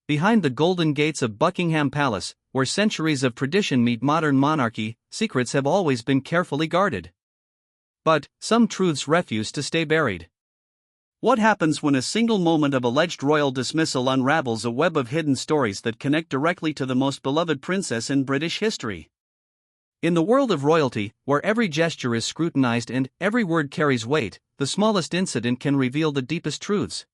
behind the golden gates of Buckingham Palace, where centuries of tradition meet modern monarchy, secrets have always been carefully guarded. But some truths refuse to stay buried. What happens when a single moment of alleged royal dismissal unravels a web of hidden stories that connect directly to the most beloved princess in British history? In the world of royalty, where every gesture is scrutinized and every word carries weight, the smallest incident can reveal the deepest truths.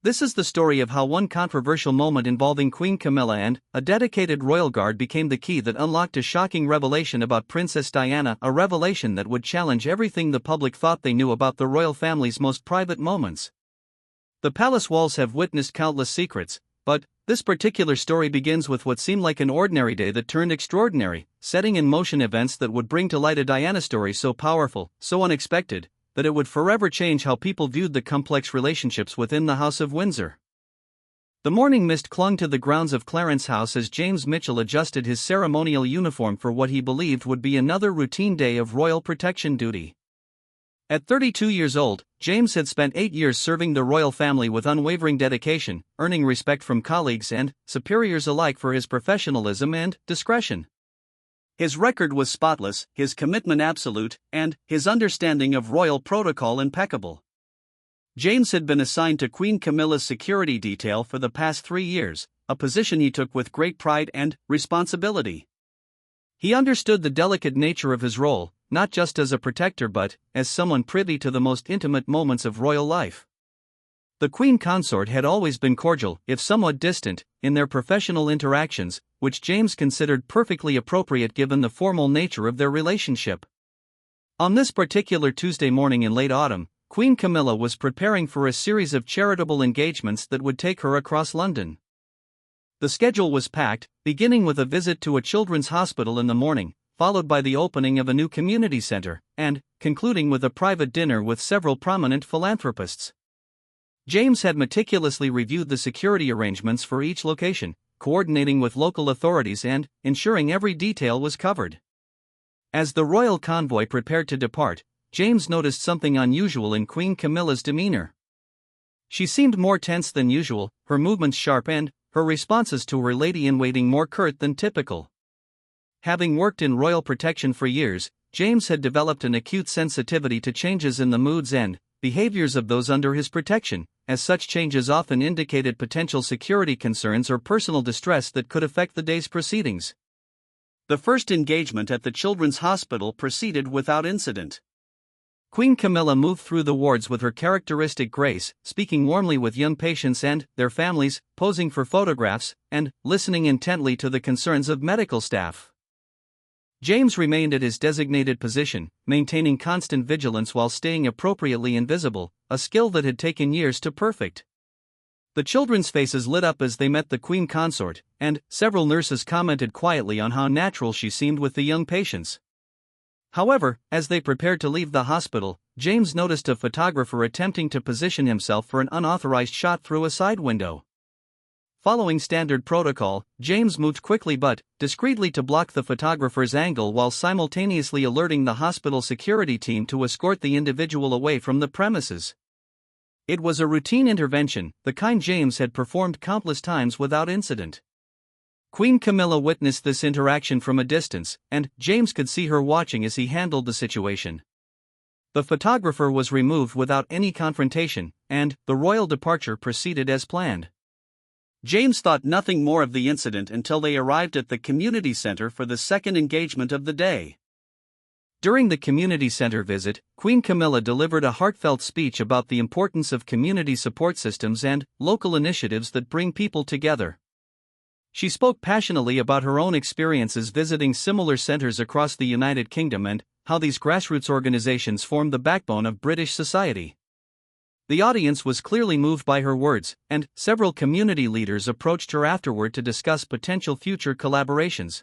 This is the story of how one controversial moment involving Queen Camilla and a dedicated royal guard became the key that unlocked a shocking revelation about Princess Diana, a revelation that would challenge everything the public thought they knew about the royal family's most private moments. The palace walls have witnessed countless secrets, but this particular story begins with what seemed like an ordinary day that turned extraordinary, setting in motion events that would bring to light a Diana story so powerful, so unexpected, that it would forever change how people viewed the complex relationships within the House of Windsor. The morning mist clung to the grounds of Clarence House as James Mitchell adjusted his ceremonial uniform for what he believed would be another routine day of royal protection duty. At 32 years old, James had spent 8 years serving the royal family with unwavering dedication, earning respect from colleagues and superiors alike for his professionalism and discretion. His record was spotless, his commitment absolute, and his understanding of royal protocol impeccable. James had been assigned to Queen Camilla's security detail for the past 3 years, a position he took with great pride and responsibility. He understood the delicate nature of his role, not just as a protector but as someone privy to the most intimate moments of royal life. The Queen Consort had always been cordial, if somewhat distant, in their professional interactions, which James considered perfectly appropriate given the formal nature of their relationship. On this particular Tuesday morning in late autumn, Queen Camilla was preparing for a series of charitable engagements that would take her across London. The schedule was packed, beginning with a visit to a children's hospital in the morning, followed by the opening of a new community centre, and concluding with a private dinner with several prominent philanthropists. James had meticulously reviewed the security arrangements for each location, coordinating with local authorities and ensuring every detail was covered. As the royal convoy prepared to depart, James noticed something unusual in Queen Camilla's demeanor. She seemed more tense than usual, her movements sharp and her responses to her lady-in-waiting more curt than typical. Having worked in royal protection for years, James had developed an acute sensitivity to changes in the moods and behaviors of those under his protection, as such changes often indicated potential security concerns or personal distress that could affect the day's proceedings. The first engagement at the children's hospital proceeded without incident. Queen Camilla moved through the wards with her characteristic grace, speaking warmly with young patients and their families, posing for photographs, and listening intently to the concerns of medical staff. James remained at his designated position, maintaining constant vigilance while staying appropriately invisible, a skill that had taken years to perfect. The children's faces lit up as they met the Queen Consort, and several nurses commented quietly on how natural she seemed with the young patients. However, as they prepared to leave the hospital, James noticed a photographer attempting to position himself for an unauthorized shot through a side window. Following standard protocol, James moved quickly but discreetly to block the photographer's angle while simultaneously alerting the hospital security team to escort the individual away from the premises. It was a routine intervention, the kind James had performed countless times without incident. Queen Camilla witnessed this interaction from a distance, and James could see her watching as he handled the situation. The photographer was removed without any confrontation, and the royal departure proceeded as planned. James thought nothing more of the incident until they arrived at the community center for the second engagement of the day. During the community center visit, Queen Camilla delivered a heartfelt speech about the importance of community support systems and local initiatives that bring people together. She spoke passionately about her own experiences visiting similar centers across the United Kingdom and how these grassroots organizations form the backbone of British society. The audience was clearly moved by her words, and several community leaders approached her afterward to discuss potential future collaborations.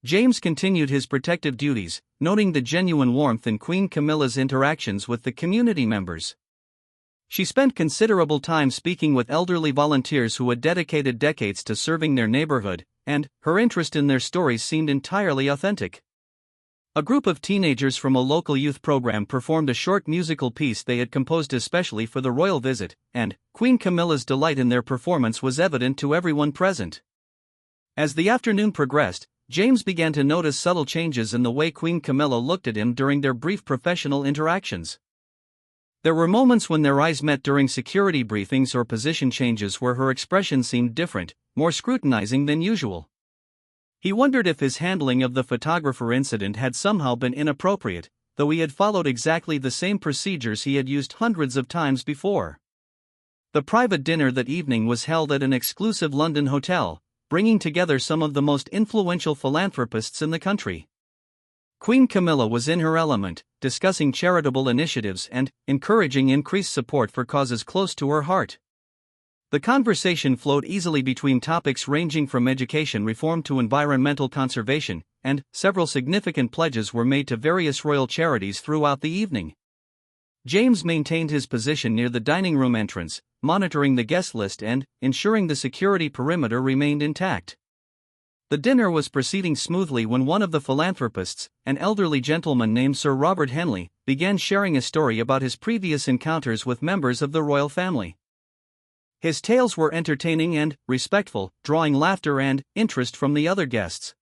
James continued his protective duties, noting the genuine warmth in Queen Camilla's interactions with the community members. She spent considerable time speaking with elderly volunteers who had dedicated decades to serving their neighborhood, and her interest in their stories seemed entirely authentic. A group of teenagers from a local youth program performed a short musical piece they had composed especially for the royal visit, and Queen Camilla's delight in their performance was evident to everyone present. As the afternoon progressed, James began to notice subtle changes in the way Queen Camilla looked at him during their brief professional interactions. There were moments when their eyes met during security briefings or position changes where her expression seemed different, more scrutinizing than usual. He wondered if his handling of the photographer incident had somehow been inappropriate, though he had followed exactly the same procedures he had used hundreds of times before. The private dinner that evening was held at an exclusive London hotel, bringing together some of the most influential philanthropists in the country. Queen Camilla was in her element, discussing charitable initiatives and encouraging increased support for causes close to her heart. The conversation flowed easily between topics ranging from education reform to environmental conservation, and several significant pledges were made to various royal charities throughout the evening. James maintained his position near the dining room entrance, monitoring the guest list and ensuring the security perimeter remained intact. The dinner was proceeding smoothly when one of the philanthropists, an elderly gentleman named Sir Robert Henley, began sharing a story about his previous encounters with members of the royal family. His tales were entertaining and respectful, drawing laughter and interest from the other guests.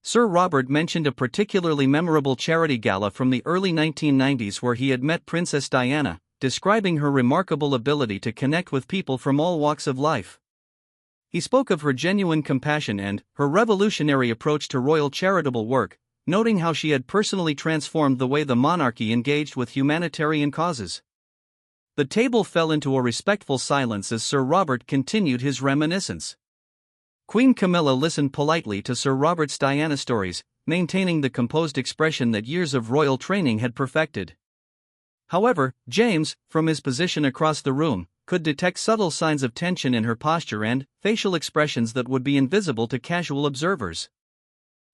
Sir Robert mentioned a particularly memorable charity gala from the early 1990s where he had met Princess Diana, describing her remarkable ability to connect with people from all walks of life. He spoke of her genuine compassion and her revolutionary approach to royal charitable work, noting how she had personally transformed the way the monarchy engaged with humanitarian causes. The table fell into a respectful silence as Sir Robert continued his reminiscence. Queen Camilla listened politely to Sir Robert's Diana stories, maintaining the composed expression that years of royal training had perfected. However, James, from his position across the room, could detect subtle signs of tension in her posture and facial expressions that would be invisible to casual observers.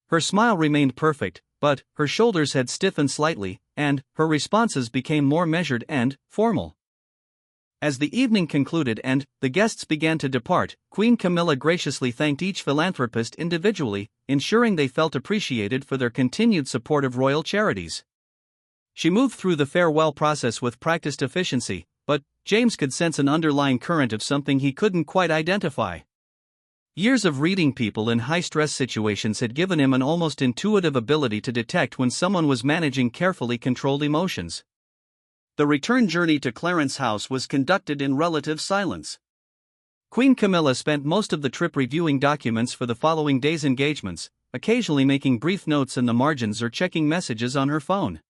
Her smile remained perfect, but her shoulders had stiffened slightly, and her responses became more measured and formal. As the evening concluded and the guests began to depart, Queen Camilla graciously thanked each philanthropist individually, ensuring they felt appreciated for their continued support of royal charities. She moved through the farewell process with practiced efficiency, but James could sense an underlying current of something he couldn't quite identify. Years of reading people in high-stress situations had given him an almost intuitive ability to detect when someone was managing carefully controlled emotions. The return journey to Clarence House was conducted in relative silence. Queen Camilla spent most of the trip reviewing documents for the following day's engagements, occasionally making brief notes in the margins or checking messages on her phone.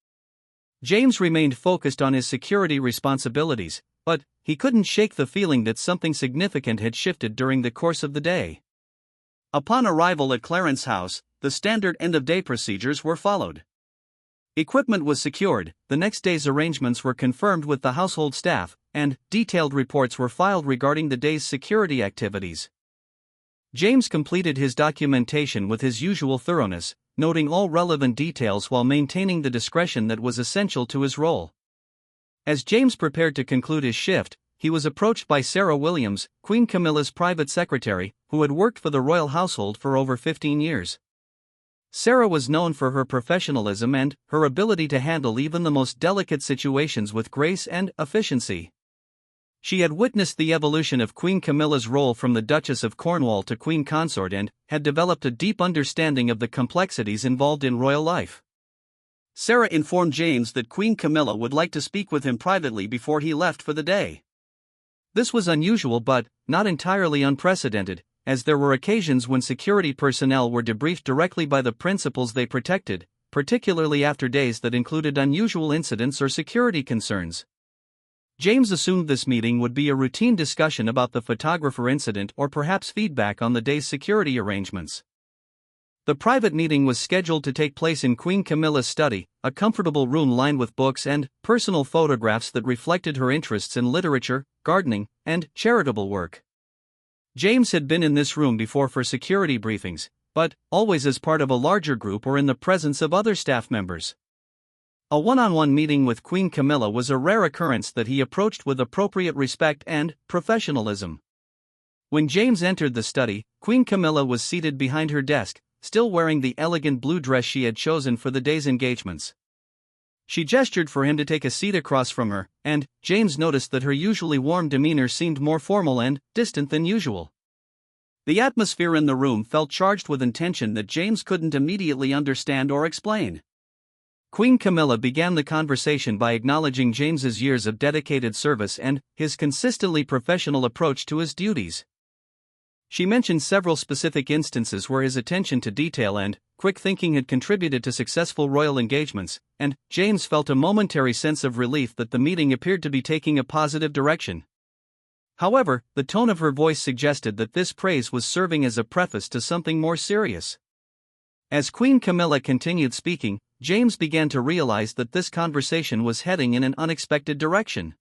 James remained focused on his security responsibilities, but he couldn't shake the feeling that something significant had shifted during the course of the day. Upon arrival at Clarence House, the standard end-of-day procedures were followed. Equipment was secured, the next day's arrangements were confirmed with the household staff, and detailed reports were filed regarding the day's security activities. James completed his documentation with his usual thoroughness, noting all relevant details while maintaining the discretion that was essential to his role. As James prepared to conclude his shift, he was approached by Sarah Williams, Queen Camilla's private secretary, who had worked for the royal household for over 15 years. Sarah was known for her professionalism and her ability to handle even the most delicate situations with grace and efficiency. She had witnessed the evolution of Queen Camilla's role from the Duchess of Cornwall to Queen Consort and had developed a deep understanding of the complexities involved in royal life. Sarah informed James that Queen Camilla would like to speak with him privately before he left for the day. This was unusual but not entirely unprecedented, as there were occasions when security personnel were debriefed directly by the principals they protected, particularly after days that included unusual incidents or security concerns. James assumed this meeting would be a routine discussion about the photographer incident or perhaps feedback on the day's security arrangements. The private meeting was scheduled to take place in Queen Camilla's study, a comfortable room lined with books and personal photographs that reflected her interests in literature, gardening, and charitable work. James had been in this room before for security briefings, but always as part of a larger group or in the presence of other staff members. A one-on-one meeting with Queen Camilla was a rare occurrence that he approached with appropriate respect and professionalism. When James entered the study, Queen Camilla was seated behind her desk, still wearing the elegant blue dress she had chosen for the day's engagements. She gestured for him to take a seat across from her, and James noticed that her usually warm demeanor seemed more formal and distant than usual. The atmosphere in the room felt charged with intention that James couldn't immediately understand or explain. Queen Camilla began the conversation by acknowledging James's years of dedicated service and his consistently professional approach to his duties. She mentioned several specific instances where his attention to detail and quick thinking had contributed to successful royal engagements, and James felt a momentary sense of relief that the meeting appeared to be taking a positive direction. However, the tone of her voice suggested that this praise was serving as a preface to something more serious. As Queen Camilla continued speaking, James began to realize that this conversation was heading in an unexpected direction.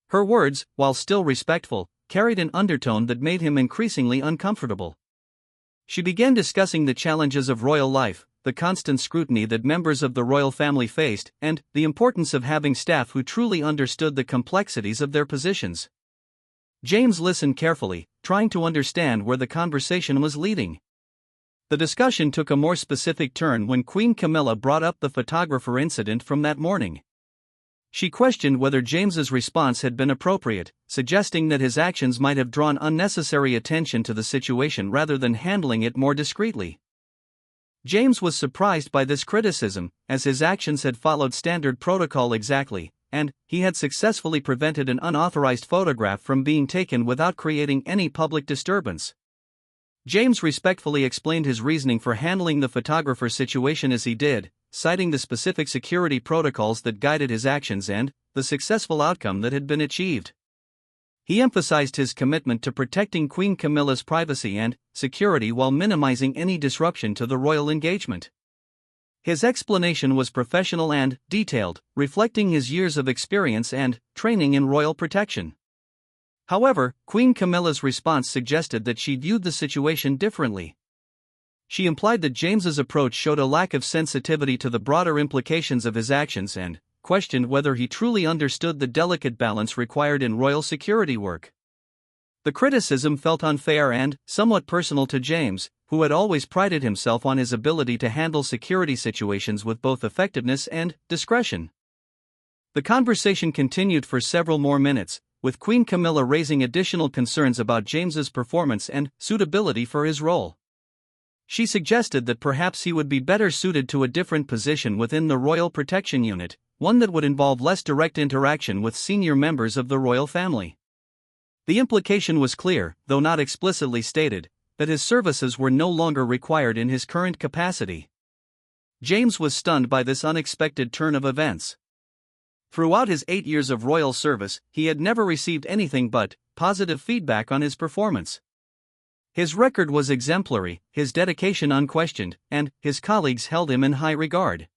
Her words, while still respectful, carried an undertone that made him increasingly uncomfortable. She began discussing the challenges of royal life, the constant scrutiny that members of the royal family faced, and the importance of having staff who truly understood the complexities of their positions. James listened carefully, trying to understand where the conversation was leading. The discussion took a more specific turn when Queen Camilla brought up the photographer incident from that morning. She questioned whether James's response had been appropriate, suggesting that his actions might have drawn unnecessary attention to the situation rather than handling it more discreetly. James was surprised by this criticism, as his actions had followed standard protocol exactly, and he had successfully prevented an unauthorized photograph from being taken without creating any public disturbance. James respectfully explained his reasoning for handling the photographer's situation as he did, citing the specific security protocols that guided his actions and the successful outcome that had been achieved. He emphasized his commitment to protecting Queen Camilla's privacy and security while minimizing any disruption to the royal engagement. His explanation was professional and detailed, reflecting his years of experience and training in royal protection. However, Queen Camilla's response suggested that she viewed the situation differently. She implied that James's approach showed a lack of sensitivity to the broader implications of his actions and questioned whether he truly understood the delicate balance required in royal security work. The criticism felt unfair and somewhat personal to James, who had always prided himself on his ability to handle security situations with both effectiveness and discretion. The conversation continued for several more minutes, with Queen Camilla raising additional concerns about James's performance and suitability for his role. She suggested that perhaps he would be better suited to a different position within the Royal Protection Unit, one that would involve less direct interaction with senior members of the royal family. The implication was clear, though not explicitly stated, that his services were no longer required in his current capacity. James was stunned by this unexpected turn of events. Throughout his 8 years of royal service, he had never received anything but positive feedback on his performance. His record was exemplary, his dedication unquestioned, and his colleagues held him in high regard.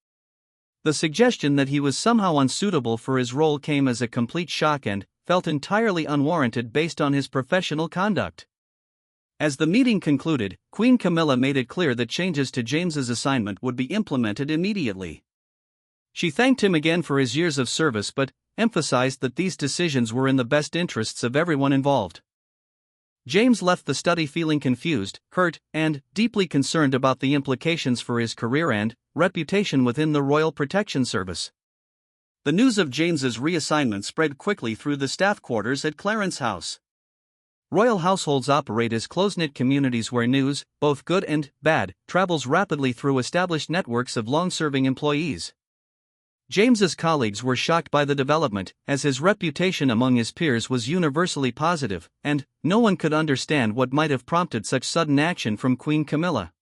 The suggestion that he was somehow unsuitable for his role came as a complete shock and felt entirely unwarranted based on his professional conduct. As the meeting concluded, Queen Camilla made it clear that changes to James's assignment would be implemented immediately. She thanked him again for his years of service but emphasized that these decisions were in the best interests of everyone involved. James left the study feeling confused, hurt, and deeply concerned about the implications for his career and reputation within the Royal Protection Service. The news of James's reassignment spread quickly through the staff quarters at Clarence House. Royal households operate as close-knit communities where news, both good and bad, travels rapidly through established networks of long-serving employees. James's colleagues were shocked by the development, as his reputation among his peers was universally positive, and no one could understand what might have prompted such sudden action from Queen Camilla.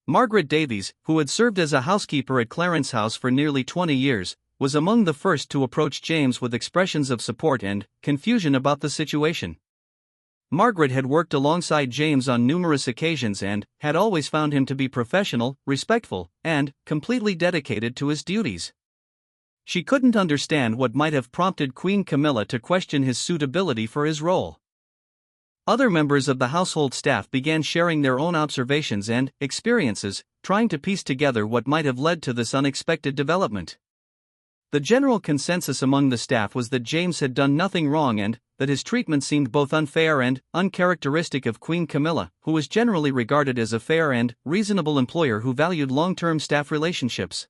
Margaret Davies, who had served as a housekeeper at Clarence House for nearly 20 years, was among the first to approach James with expressions of support and confusion about the situation. Margaret had worked alongside James on numerous occasions and had always found him to be professional, respectful, and completely dedicated to his duties. She couldn't understand what might have prompted Queen Camilla to question his suitability for his role. Other members of the household staff began sharing their own observations and experiences, trying to piece together what might have led to this unexpected development. The general consensus among the staff was that James had done nothing wrong and that his treatment seemed both unfair and uncharacteristic of Queen Camilla, who was generally regarded as a fair and reasonable employer who valued long-term staff relationships.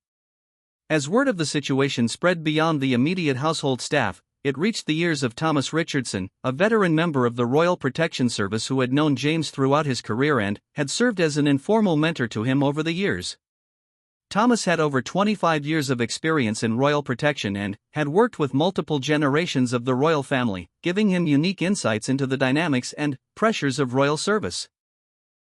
As word of the situation spread beyond the immediate household staff, it reached the ears of Thomas Richardson, a veteran member of the Royal Protection Service who had known James throughout his career and had served as an informal mentor to him over the years. Thomas had over 25 years of experience in royal protection and had worked with multiple generations of the royal family, giving him unique insights into the dynamics and pressures of royal service.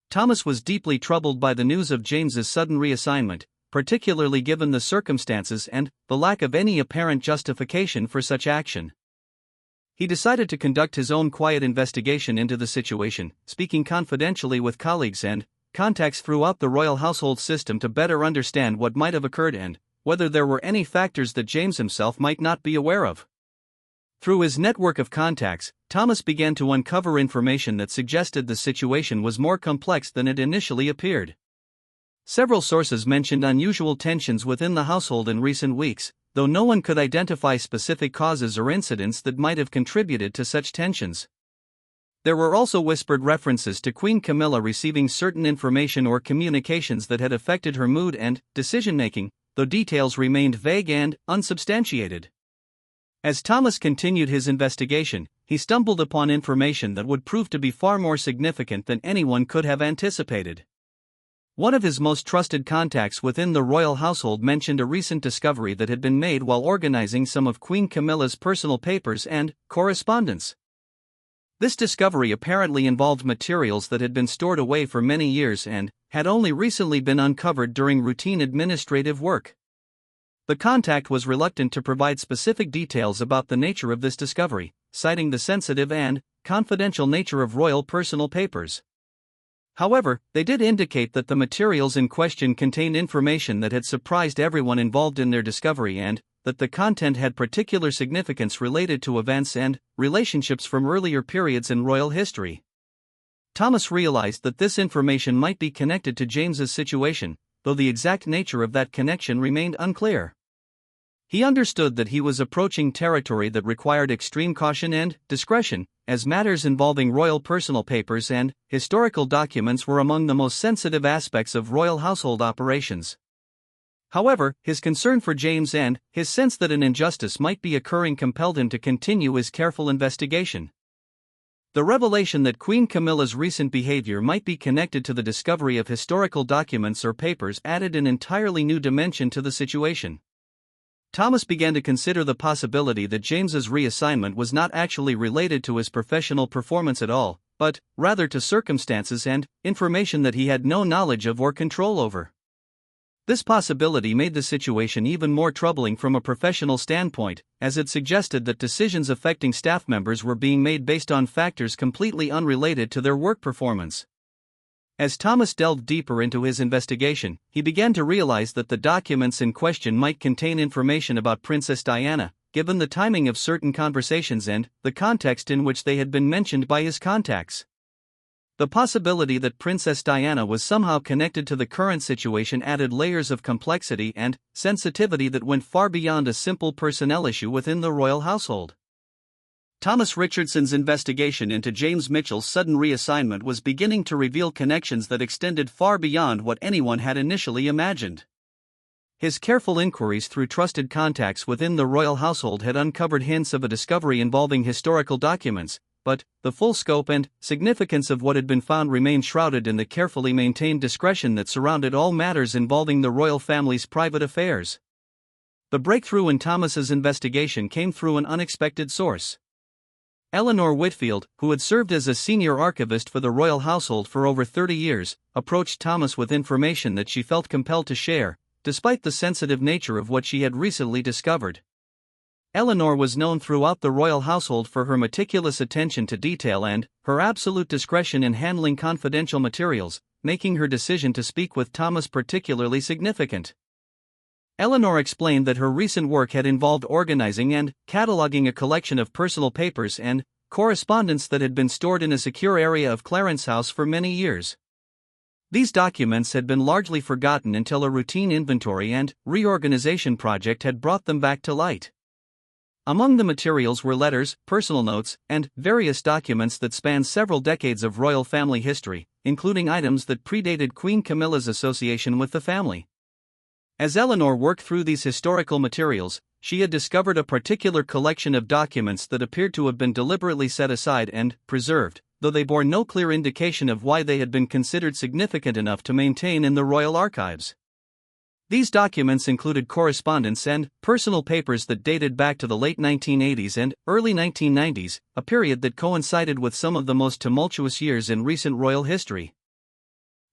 Thomas was deeply troubled by the news of James's sudden reassignment, particularly given the circumstances and the lack of any apparent justification for such action. He decided to conduct his own quiet investigation into the situation, speaking confidentially with colleagues and contacts throughout the royal household system to better understand what might have occurred and whether there were any factors that James himself might not be aware of. Through his network of contacts, Thomas began to uncover information that suggested the situation was more complex than it initially appeared. Several sources mentioned unusual tensions within the household in recent weeks, though no one could identify specific causes or incidents that might have contributed to such tensions. There were also whispered references to Queen Camilla receiving certain information or communications that had affected her mood and decision-making, though details remained vague and unsubstantiated. As Thomas continued his investigation, he stumbled upon information that would prove to be far more significant than anyone could have anticipated. One of his most trusted contacts within the royal household mentioned a recent discovery that had been made while organizing some of Queen Camilla's personal papers and correspondence. This discovery apparently involved materials that had been stored away for many years and had only recently been uncovered during routine administrative work. The contact was reluctant to provide specific details about the nature of this discovery, citing the sensitive and confidential nature of royal personal papers. However, they did indicate that the materials in question contained information that had surprised everyone involved in their discovery and that the content had particular significance related to events and relationships from earlier periods in royal history. Thomas realized that this information might be connected to James's situation, though the exact nature of that connection remained unclear. He understood that he was approaching territory that required extreme caution and discretion, as matters involving royal personal papers and historical documents were among the most sensitive aspects of royal household operations. However, his concern for James and his sense that an injustice might be occurring compelled him to continue his careful investigation. The revelation that Queen Camilla's recent behavior might be connected to the discovery of historical documents or papers added an entirely new dimension to the situation. Thomas began to consider the possibility that James's reassignment was not actually related to his professional performance at all, but rather to circumstances and information that he had no knowledge of or control over. This possibility made the situation even more troubling from a professional standpoint, as it suggested that decisions affecting staff members were being made based on factors completely unrelated to their work performance. As Thomas delved deeper into his investigation, he began to realize that the documents in question might contain information about Princess Diana, given the timing of certain conversations and the context in which they had been mentioned by his contacts. The possibility that Princess Diana was somehow connected to the current situation added layers of complexity and sensitivity that went far beyond a simple personnel issue within the royal household. Thomas Richardson's investigation into James Mitchell's sudden reassignment was beginning to reveal connections that extended far beyond what anyone had initially imagined. His careful inquiries through trusted contacts within the royal household had uncovered hints of a discovery involving historical documents, but the full scope and significance of what had been found remained shrouded in the carefully maintained discretion that surrounded all matters involving the royal family's private affairs. The breakthrough in Thomas's investigation came through an unexpected source. Eleanor Whitfield, who had served as a senior archivist for the royal household for over 30 years, approached Thomas with information that she felt compelled to share, despite the sensitive nature of what she had recently discovered. Eleanor was known throughout the royal household for her meticulous attention to detail and her absolute discretion in handling confidential materials, making her decision to speak with Thomas particularly significant. Eleanor explained that her recent work had involved organizing and cataloging a collection of personal papers and correspondence that had been stored in a secure area of Clarence House for many years. These documents had been largely forgotten until a routine inventory and reorganization project had brought them back to light. Among the materials were letters, personal notes, and various documents that spanned several decades of royal family history, including items that predated Queen Camilla's association with the family. As Eleanor worked through these historical materials, she had discovered a particular collection of documents that appeared to have been deliberately set aside and preserved, though they bore no clear indication of why they had been considered significant enough to maintain in the royal archives. These documents included correspondence and personal papers that dated back to the late 1980s and early 1990s, a period that coincided with some of the most tumultuous years in recent royal history.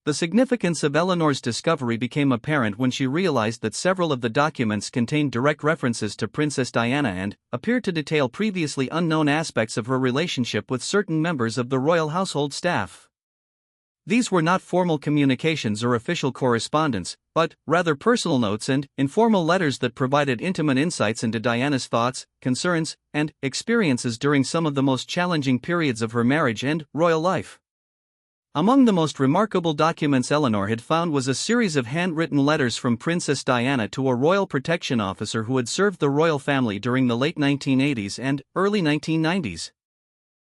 The significance of Eleanor's discovery became apparent when she realized that several of the documents contained direct references to Princess Diana and appeared to detail previously unknown aspects of her relationship with certain members of the royal household staff. These were not formal communications or official correspondence, but rather personal notes and informal letters that provided intimate insights into Diana's thoughts, concerns, and experiences during some of the most challenging periods of her marriage and royal life. Among the most remarkable documents Eleanor had found was a series of handwritten letters from Princess Diana to a royal protection officer who had served the royal family during the late 1980s and early 1990s.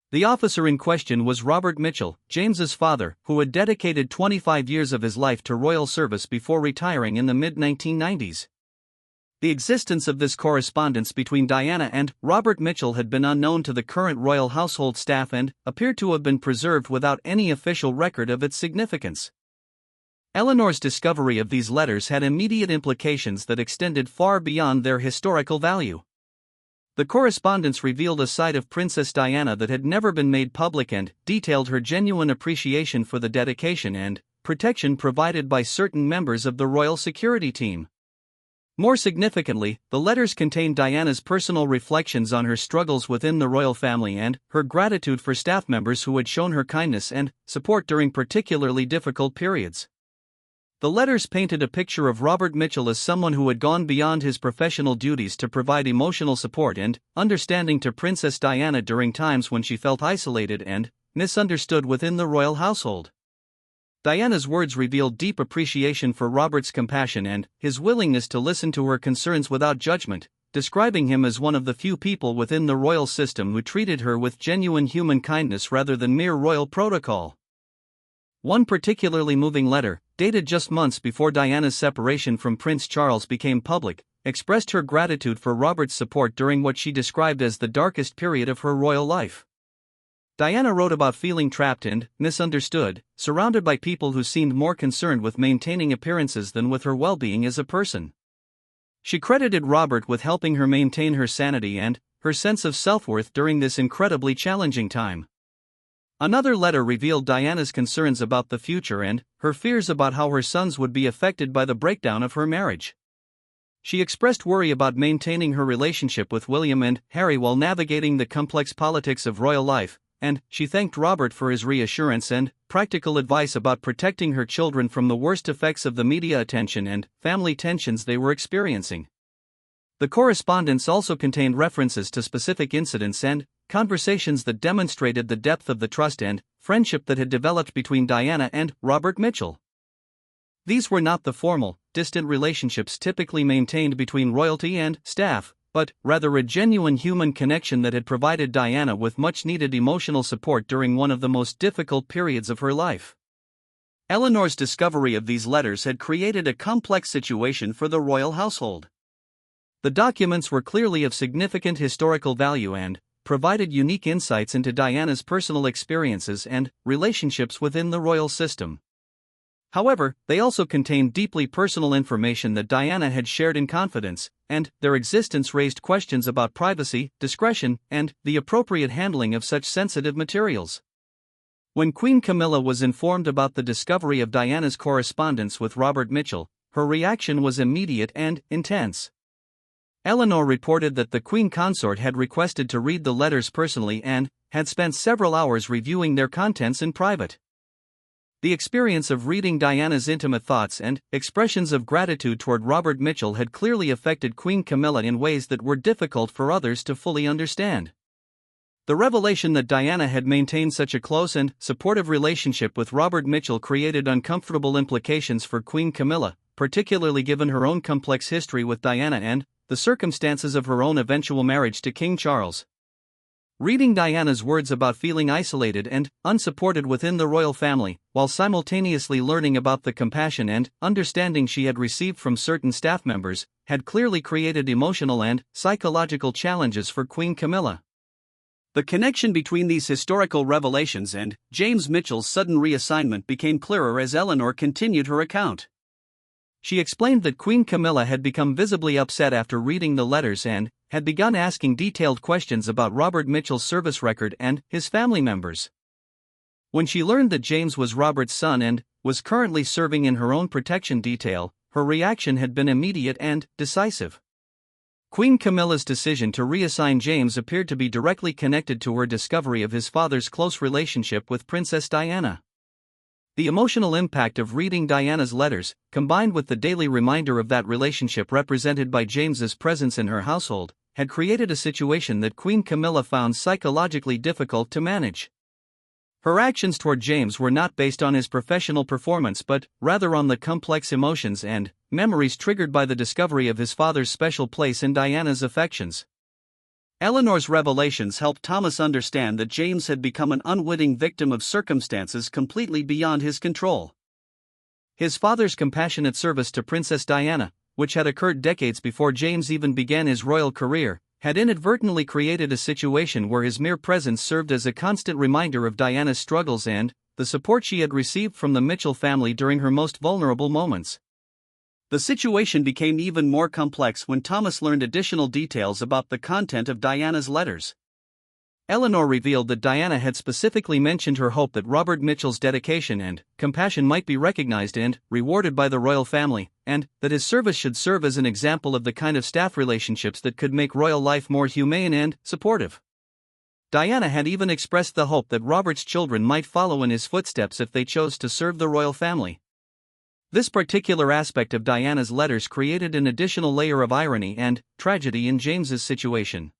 The officer in question was Robert Mitchell, James's father, who had dedicated 25 years of his life to royal service before retiring in the mid-1990s. The existence of this correspondence between Diana and Robert Mitchell had been unknown to the current royal household staff and appeared to have been preserved without any official record of its significance. Eleanor's discovery of these letters had immediate implications that extended far beyond their historical value. The correspondence revealed a side of Princess Diana that had never been made public and detailed her genuine appreciation for the dedication and protection provided by certain members of the royal security team. More significantly, the letters contained Diana's personal reflections on her struggles within the royal family and her gratitude for staff members who had shown her kindness and support during particularly difficult periods. The letters painted a picture of Robert Mitchell as someone who had gone beyond his professional duties to provide emotional support and understanding to Princess Diana during times when she felt isolated and misunderstood within the royal household. Diana's words revealed deep appreciation for Robert's compassion and his willingness to listen to her concerns without judgment, describing him as one of the few people within the royal system who treated her with genuine human kindness rather than mere royal protocol. One particularly moving letter, dated just months before Diana's separation from Prince Charles became public, expressed her gratitude for Robert's support during what she described as the darkest period of her royal life. Diana wrote about feeling trapped and misunderstood, surrounded by people who seemed more concerned with maintaining appearances than with her well-being as a person. She credited Robert with helping her maintain her sanity and her sense of self-worth during this incredibly challenging time. Another letter revealed Diana's concerns about the future and her fears about how her sons would be affected by the breakdown of her marriage. She expressed worry about maintaining her relationship with William and Harry while navigating the complex politics of royal life, and she thanked Robert for his reassurance and practical advice about protecting her children from the worst effects of the media attention and family tensions they were experiencing. The correspondence also contained references to specific incidents and conversations that demonstrated the depth of the trust and friendship that had developed between Diana and Robert Mitchell. These were not the formal, distant relationships typically maintained between royalty and staff, but rather a genuine human connection that had provided Diana with much-needed emotional support during one of the most difficult periods of her life. Eleanor's discovery of these letters had created a complex situation for the royal household. The documents were clearly of significant historical value and provided unique insights into Diana's personal experiences and relationships within the royal system. However, they also contained deeply personal information that Diana had shared in confidence, and their existence raised questions about privacy, discretion, and the appropriate handling of such sensitive materials. When Queen Camilla was informed about the discovery of Diana's correspondence with Robert Mitchell, her reaction was immediate and intense. Eleanor reported that the Queen Consort had requested to read the letters personally and had spent several hours reviewing their contents in private. The experience of reading Diana's intimate thoughts and expressions of gratitude toward Robert Mitchell had clearly affected Queen Camilla in ways that were difficult for others to fully understand. The revelation that Diana had maintained such a close and supportive relationship with Robert Mitchell created uncomfortable implications for Queen Camilla, particularly given her own complex history with Diana and the circumstances of her own eventual marriage to King Charles. Reading Diana's words about feeling isolated and unsupported within the royal family, while simultaneously learning about the compassion and understanding she had received from certain staff members, had clearly created emotional and psychological challenges for Queen Camilla. The connection between these historical revelations and James Mitchell's sudden reassignment became clearer as Eleanor continued her account. She explained that Queen Camilla had become visibly upset after reading the letters and had begun asking detailed questions about Robert Mitchell's service record and his family members. When she learned that James was Robert's son and was currently serving in her own protection detail, her reaction had been immediate and decisive. Queen Camilla's decision to reassign James appeared to be directly connected to her discovery of his father's close relationship with Princess Diana. The emotional impact of reading Diana's letters, combined with the daily reminder of that relationship represented by James's presence in her household, had created a situation that Queen Camilla found psychologically difficult to manage. Her actions toward James were not based on his professional performance but rather on the complex emotions and memories triggered by the discovery of his father's special place in Diana's affections. Eleanor's revelations helped Thomas understand that James had become an unwitting victim of circumstances completely beyond his control. His father's compassionate service to Princess Diana, which had occurred decades before James even began his royal career, had inadvertently created a situation where his mere presence served as a constant reminder of Diana's struggles and the support she had received from the Mitchell family during her most vulnerable moments. The situation became even more complex when Thomas learned additional details about the content of Diana's letters. Eleanor revealed that Diana had specifically mentioned her hope that Robert Mitchell's dedication and compassion might be recognized and rewarded by the royal family, and that his service should serve as an example of the kind of staff relationships that could make royal life more humane and supportive. Diana had even expressed the hope that Robert's children might follow in his footsteps if they chose to serve the royal family. This particular aspect of Diana's letters created an additional layer of irony and tragedy in James's situation.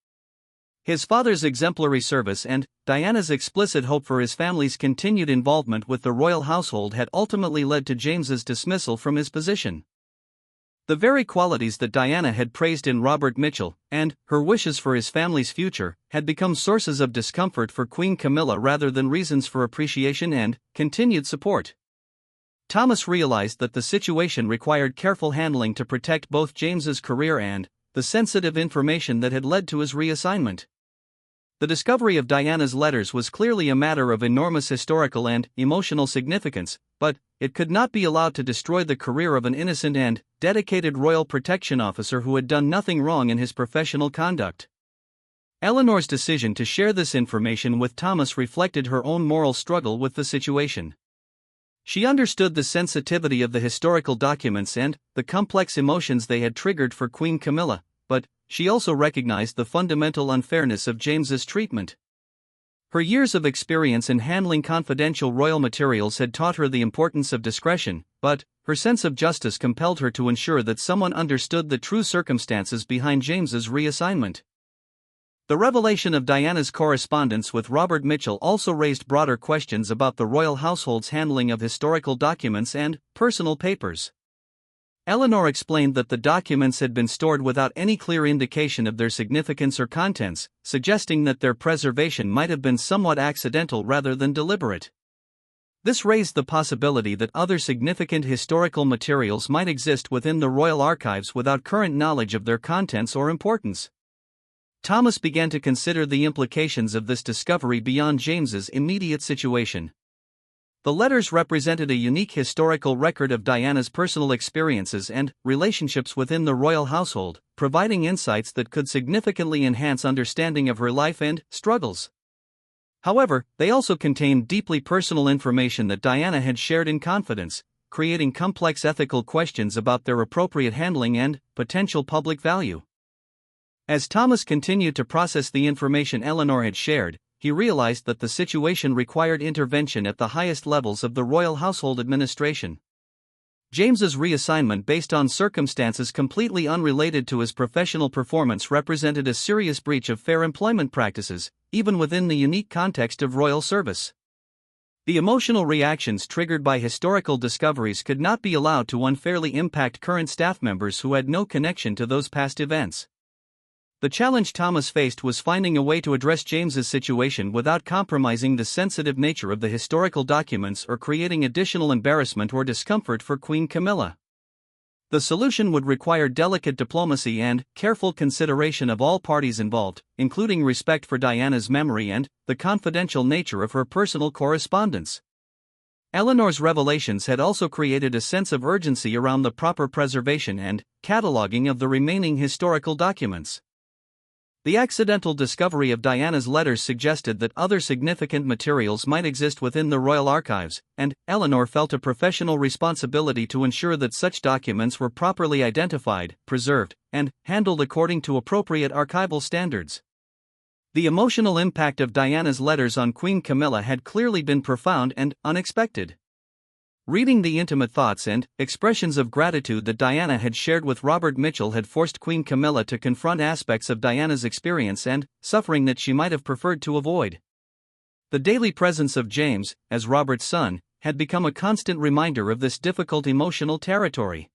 His father's exemplary service and Diana's explicit hope for his family's continued involvement with the royal household had ultimately led to James's dismissal from his position. The very qualities that Diana had praised in Robert Mitchell, and her wishes for his family's future, had become sources of discomfort for Queen Camilla rather than reasons for appreciation and continued support. Thomas realized that the situation required careful handling to protect both James's career and the sensitive information that had led to his reassignment. The discovery of Diana's letters was clearly a matter of enormous historical and emotional significance, but it could not be allowed to destroy the career of an innocent and dedicated royal protection officer who had done nothing wrong in his professional conduct. Eleanor's decision to share this information with Thomas reflected her own moral struggle with the situation. She understood the sensitivity of the historical documents and the complex emotions they had triggered for Queen Camilla, but she also recognized the fundamental unfairness of James's treatment. Her years of experience in handling confidential royal materials had taught her the importance of discretion, but her sense of justice compelled her to ensure that someone understood the true circumstances behind James's reassignment. The revelation of Diana's correspondence with Robert Mitchell also raised broader questions about the royal household's handling of historical documents and personal papers. Eleanor explained that the documents had been stored without any clear indication of their significance or contents, suggesting that their preservation might have been somewhat accidental rather than deliberate. This raised the possibility that other significant historical materials might exist within the royal archives without current knowledge of their contents or importance. Thomas began to consider the implications of this discovery beyond James's immediate situation. The letters represented a unique historical record of Diana's personal experiences and relationships within the royal household, providing insights that could significantly enhance understanding of her life and struggles. However, they also contained deeply personal information that Diana had shared in confidence, creating complex ethical questions about their appropriate handling and potential public value. As Thomas continued to process the information Eleanor had shared, he realized that the situation required intervention at the highest levels of the royal household administration. James's reassignment based on circumstances completely unrelated to his professional performance represented a serious breach of fair employment practices, even within the unique context of royal service. The emotional reactions triggered by historical discoveries could not be allowed to unfairly impact current staff members who had no connection to those past events. The challenge Thomas faced was finding a way to address James's situation without compromising the sensitive nature of the historical documents or creating additional embarrassment or discomfort for Queen Camilla. The solution would require delicate diplomacy and careful consideration of all parties involved, including respect for Diana's memory and the confidential nature of her personal correspondence. Eleanor's revelations had also created a sense of urgency around the proper preservation and cataloging of the remaining historical documents. The accidental discovery of Diana's letters suggested that other significant materials might exist within the royal archives, and Eleanor felt a professional responsibility to ensure that such documents were properly identified, preserved, and handled according to appropriate archival standards. The emotional impact of Diana's letters on Queen Camilla had clearly been profound and unexpected. Reading the intimate thoughts and expressions of gratitude that Diana had shared with Robert Mitchell had forced Queen Camilla to confront aspects of Diana's experience and suffering that she might have preferred to avoid. The daily presence of James, as Robert's son, had become a constant reminder of this difficult emotional territory.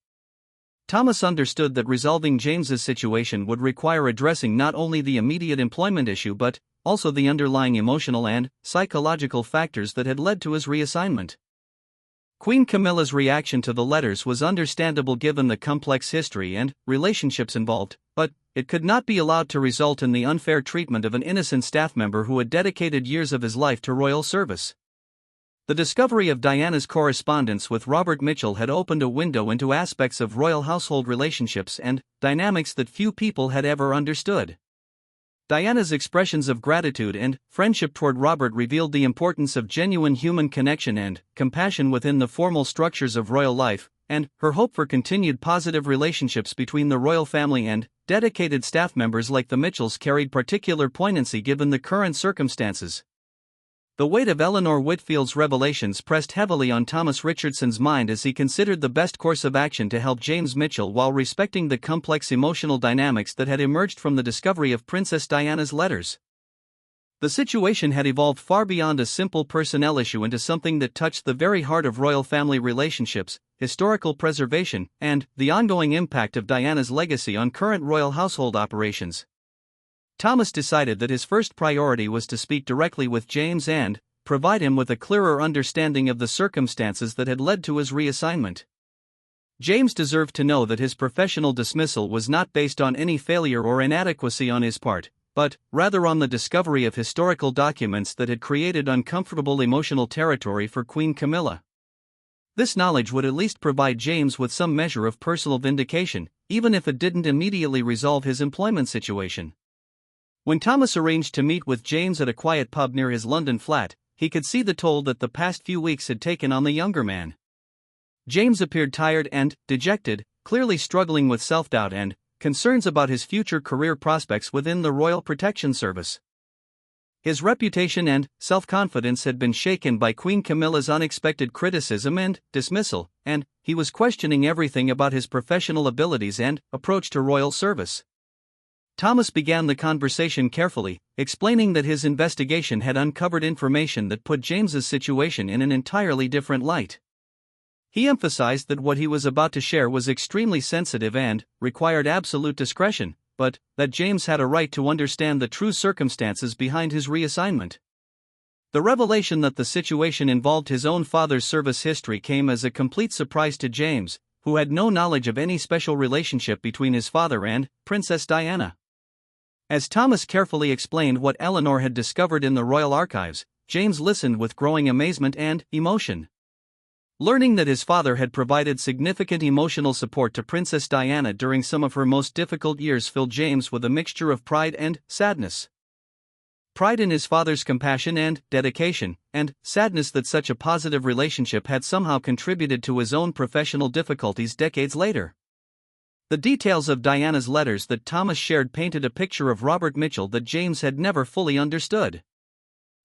Thomas understood that resolving James's situation would require addressing not only the immediate employment issue but also the underlying emotional and psychological factors that had led to his reassignment. Queen Camilla's reaction to the letters was understandable given the complex history and relationships involved, but it could not be allowed to result in the unfair treatment of an innocent staff member who had dedicated years of his life to royal service. The discovery of Diana's correspondence with Robert Mitchell had opened a window into aspects of royal household relationships and dynamics that few people had ever understood. Diana's expressions of gratitude and friendship toward Robert revealed the importance of genuine human connection and compassion within the formal structures of royal life, and her hope for continued positive relationships between the royal family and dedicated staff members like the Mitchells carried particular poignancy given the current circumstances. The weight of Eleanor Whitfield's revelations pressed heavily on Thomas Richardson's mind as he considered the best course of action to help James Mitchell while respecting the complex emotional dynamics that had emerged from the discovery of Princess Diana's letters. The situation had evolved far beyond a simple personnel issue into something that touched the very heart of royal family relationships, historical preservation, and the ongoing impact of Diana's legacy on current royal household operations. Thomas decided that his first priority was to speak directly with James and provide him with a clearer understanding of the circumstances that had led to his reassignment. James deserved to know that his professional dismissal was not based on any failure or inadequacy on his part, but rather on the discovery of historical documents that had created uncomfortable emotional territory for Queen Camilla. This knowledge would at least provide James with some measure of personal vindication, even if it didn't immediately resolve his employment situation. When Thomas arranged to meet with James at a quiet pub near his London flat, he could see the toll that the past few weeks had taken on the younger man. James appeared tired and dejected, clearly struggling with self-doubt and concerns about his future career prospects within the Royal Protection Service. His reputation and self-confidence had been shaken by Queen Camilla's unexpected criticism and dismissal, and he was questioning everything about his professional abilities and approach to royal service. Thomas began the conversation carefully, explaining that his investigation had uncovered information that put James's situation in an entirely different light. He emphasized that what he was about to share was extremely sensitive and required absolute discretion, but that James had a right to understand the true circumstances behind his reassignment. The revelation that the situation involved his own father's service history came as a complete surprise to James, who had no knowledge of any special relationship between his father and Princess Diana. As Thomas carefully explained what Eleanor had discovered in the royal archives, James listened with growing amazement and emotion. Learning that his father had provided significant emotional support to Princess Diana during some of her most difficult years filled James with a mixture of pride and sadness. Pride in his father's compassion and dedication, and sadness that such a positive relationship had somehow contributed to his own professional difficulties decades later. The details of Diana's letters that Thomas shared painted a picture of Robert Mitchell that James had never fully understood.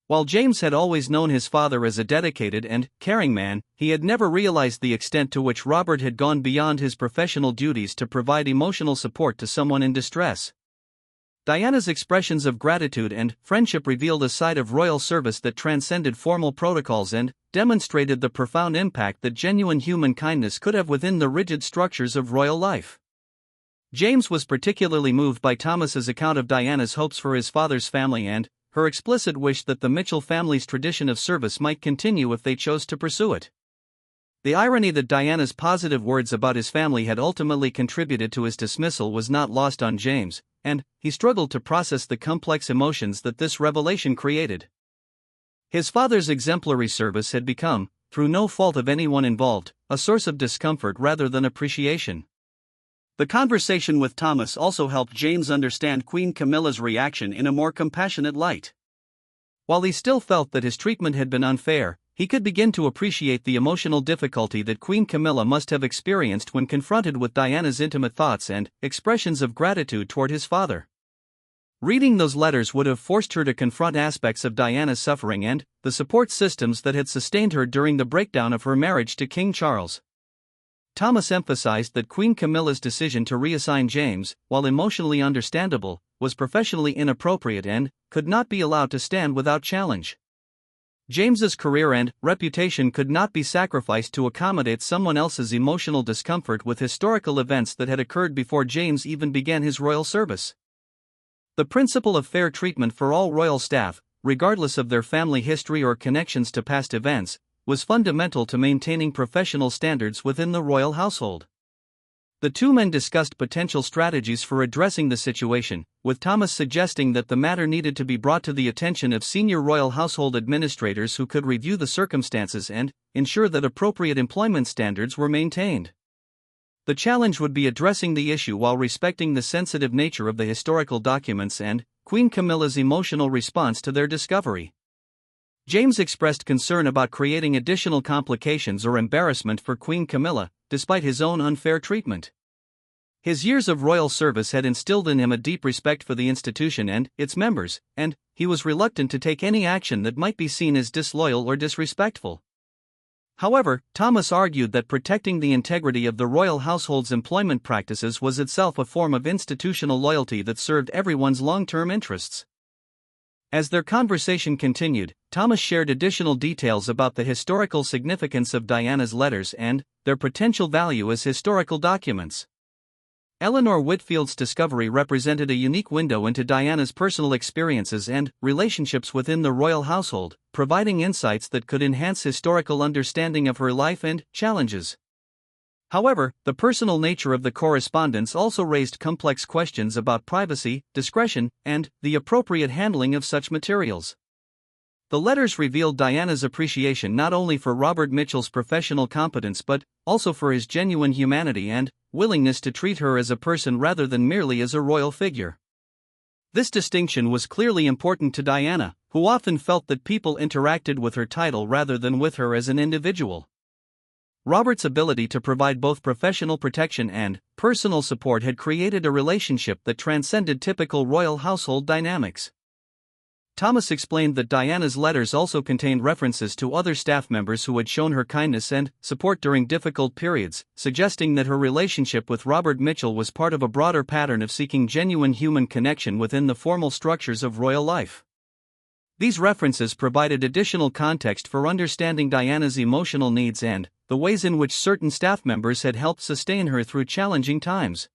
While James had always known his father as a dedicated and caring man, he had never realized the extent to which Robert had gone beyond his professional duties to provide emotional support to someone in distress. Diana's expressions of gratitude and friendship revealed a side of royal service that transcended formal protocols and demonstrated the profound impact that genuine human kindness could have within the rigid structures of royal life. James was particularly moved by Thomas's account of Diana's hopes for his father's family and her explicit wish that the Mitchell family's tradition of service might continue if they chose to pursue it. The irony that Diana's positive words about his family had ultimately contributed to his dismissal was not lost on James, and he struggled to process the complex emotions that this revelation created. His father's exemplary service had become, through no fault of anyone involved, a source of discomfort rather than appreciation. The conversation with Thomas also helped James understand Queen Camilla's reaction in a more compassionate light. While he still felt that his treatment had been unfair, he could begin to appreciate the emotional difficulty that Queen Camilla must have experienced when confronted with Diana's intimate thoughts and expressions of gratitude toward his father. Reading those letters would have forced her to confront aspects of Diana's suffering and the support systems that had sustained her during the breakdown of her marriage to King Charles. Thomas emphasized that Queen Camilla's decision to reassign James, while emotionally understandable, was professionally inappropriate and could not be allowed to stand without challenge. James's career and reputation could not be sacrificed to accommodate someone else's emotional discomfort with historical events that had occurred before James even began his royal service. The principle of fair treatment for all royal staff, regardless of their family history or connections to past events, was fundamental to maintaining professional standards within the royal household. The two men discussed potential strategies for addressing the situation, with Thomas suggesting that the matter needed to be brought to the attention of senior royal household administrators who could review the circumstances and ensure that appropriate employment standards were maintained. The challenge would be addressing the issue while respecting the sensitive nature of the historical documents and Queen Camilla's emotional response to their discovery. James expressed concern about creating additional complications or embarrassment for Queen Camilla, despite his own unfair treatment. His years of royal service had instilled in him a deep respect for the institution and its members, and he was reluctant to take any action that might be seen as disloyal or disrespectful. However, Thomas argued that protecting the integrity of the royal household's employment practices was itself a form of institutional loyalty that served everyone's long-term interests. As their conversation continued, Thomas shared additional details about the historical significance of Diana's letters and their potential value as historical documents. Eleanor Whitfield's discovery represented a unique window into Diana's personal experiences and relationships within the royal household, providing insights that could enhance historical understanding of her life and challenges. However, the personal nature of the correspondence also raised complex questions about privacy, discretion, and the appropriate handling of such materials. The letters revealed Diana's appreciation not only for Robert Mitchell's professional competence but also for his genuine humanity and willingness to treat her as a person rather than merely as a royal figure. This distinction was clearly important to Diana, who often felt that people interacted with her title rather than with her as an individual. Robert's ability to provide both professional protection and personal support had created a relationship that transcended typical royal household dynamics. Thomas explained that Diana's letters also contained references to other staff members who had shown her kindness and support during difficult periods, suggesting that her relationship with Robert Mitchell was part of a broader pattern of seeking genuine human connection within the formal structures of royal life. These references provided additional context for understanding Diana's emotional needs and the ways in which certain staff members had helped sustain her through challenging times.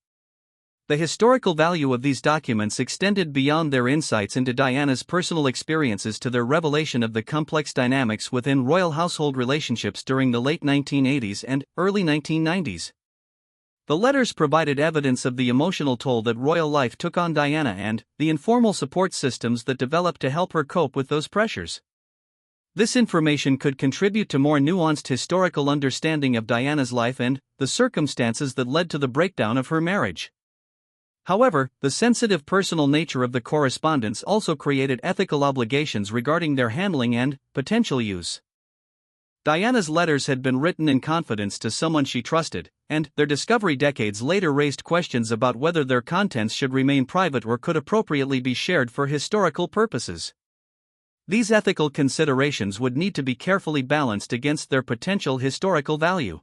The historical value of these documents extended beyond their insights into Diana's personal experiences to their revelation of the complex dynamics within royal household relationships during the late 1980s and early 1990s. The letters provided evidence of the emotional toll that royal life took on Diana and the informal support systems that developed to help her cope with those pressures. This information could contribute to more nuanced historical understanding of Diana's life and the circumstances that led to the breakdown of her marriage. However, the sensitive personal nature of the correspondence also created ethical obligations regarding their handling and potential use. Diana's letters had been written in confidence to someone she trusted, and their discovery decades later raised questions about whether their contents should remain private or could appropriately be shared for historical purposes. These ethical considerations would need to be carefully balanced against their potential historical value.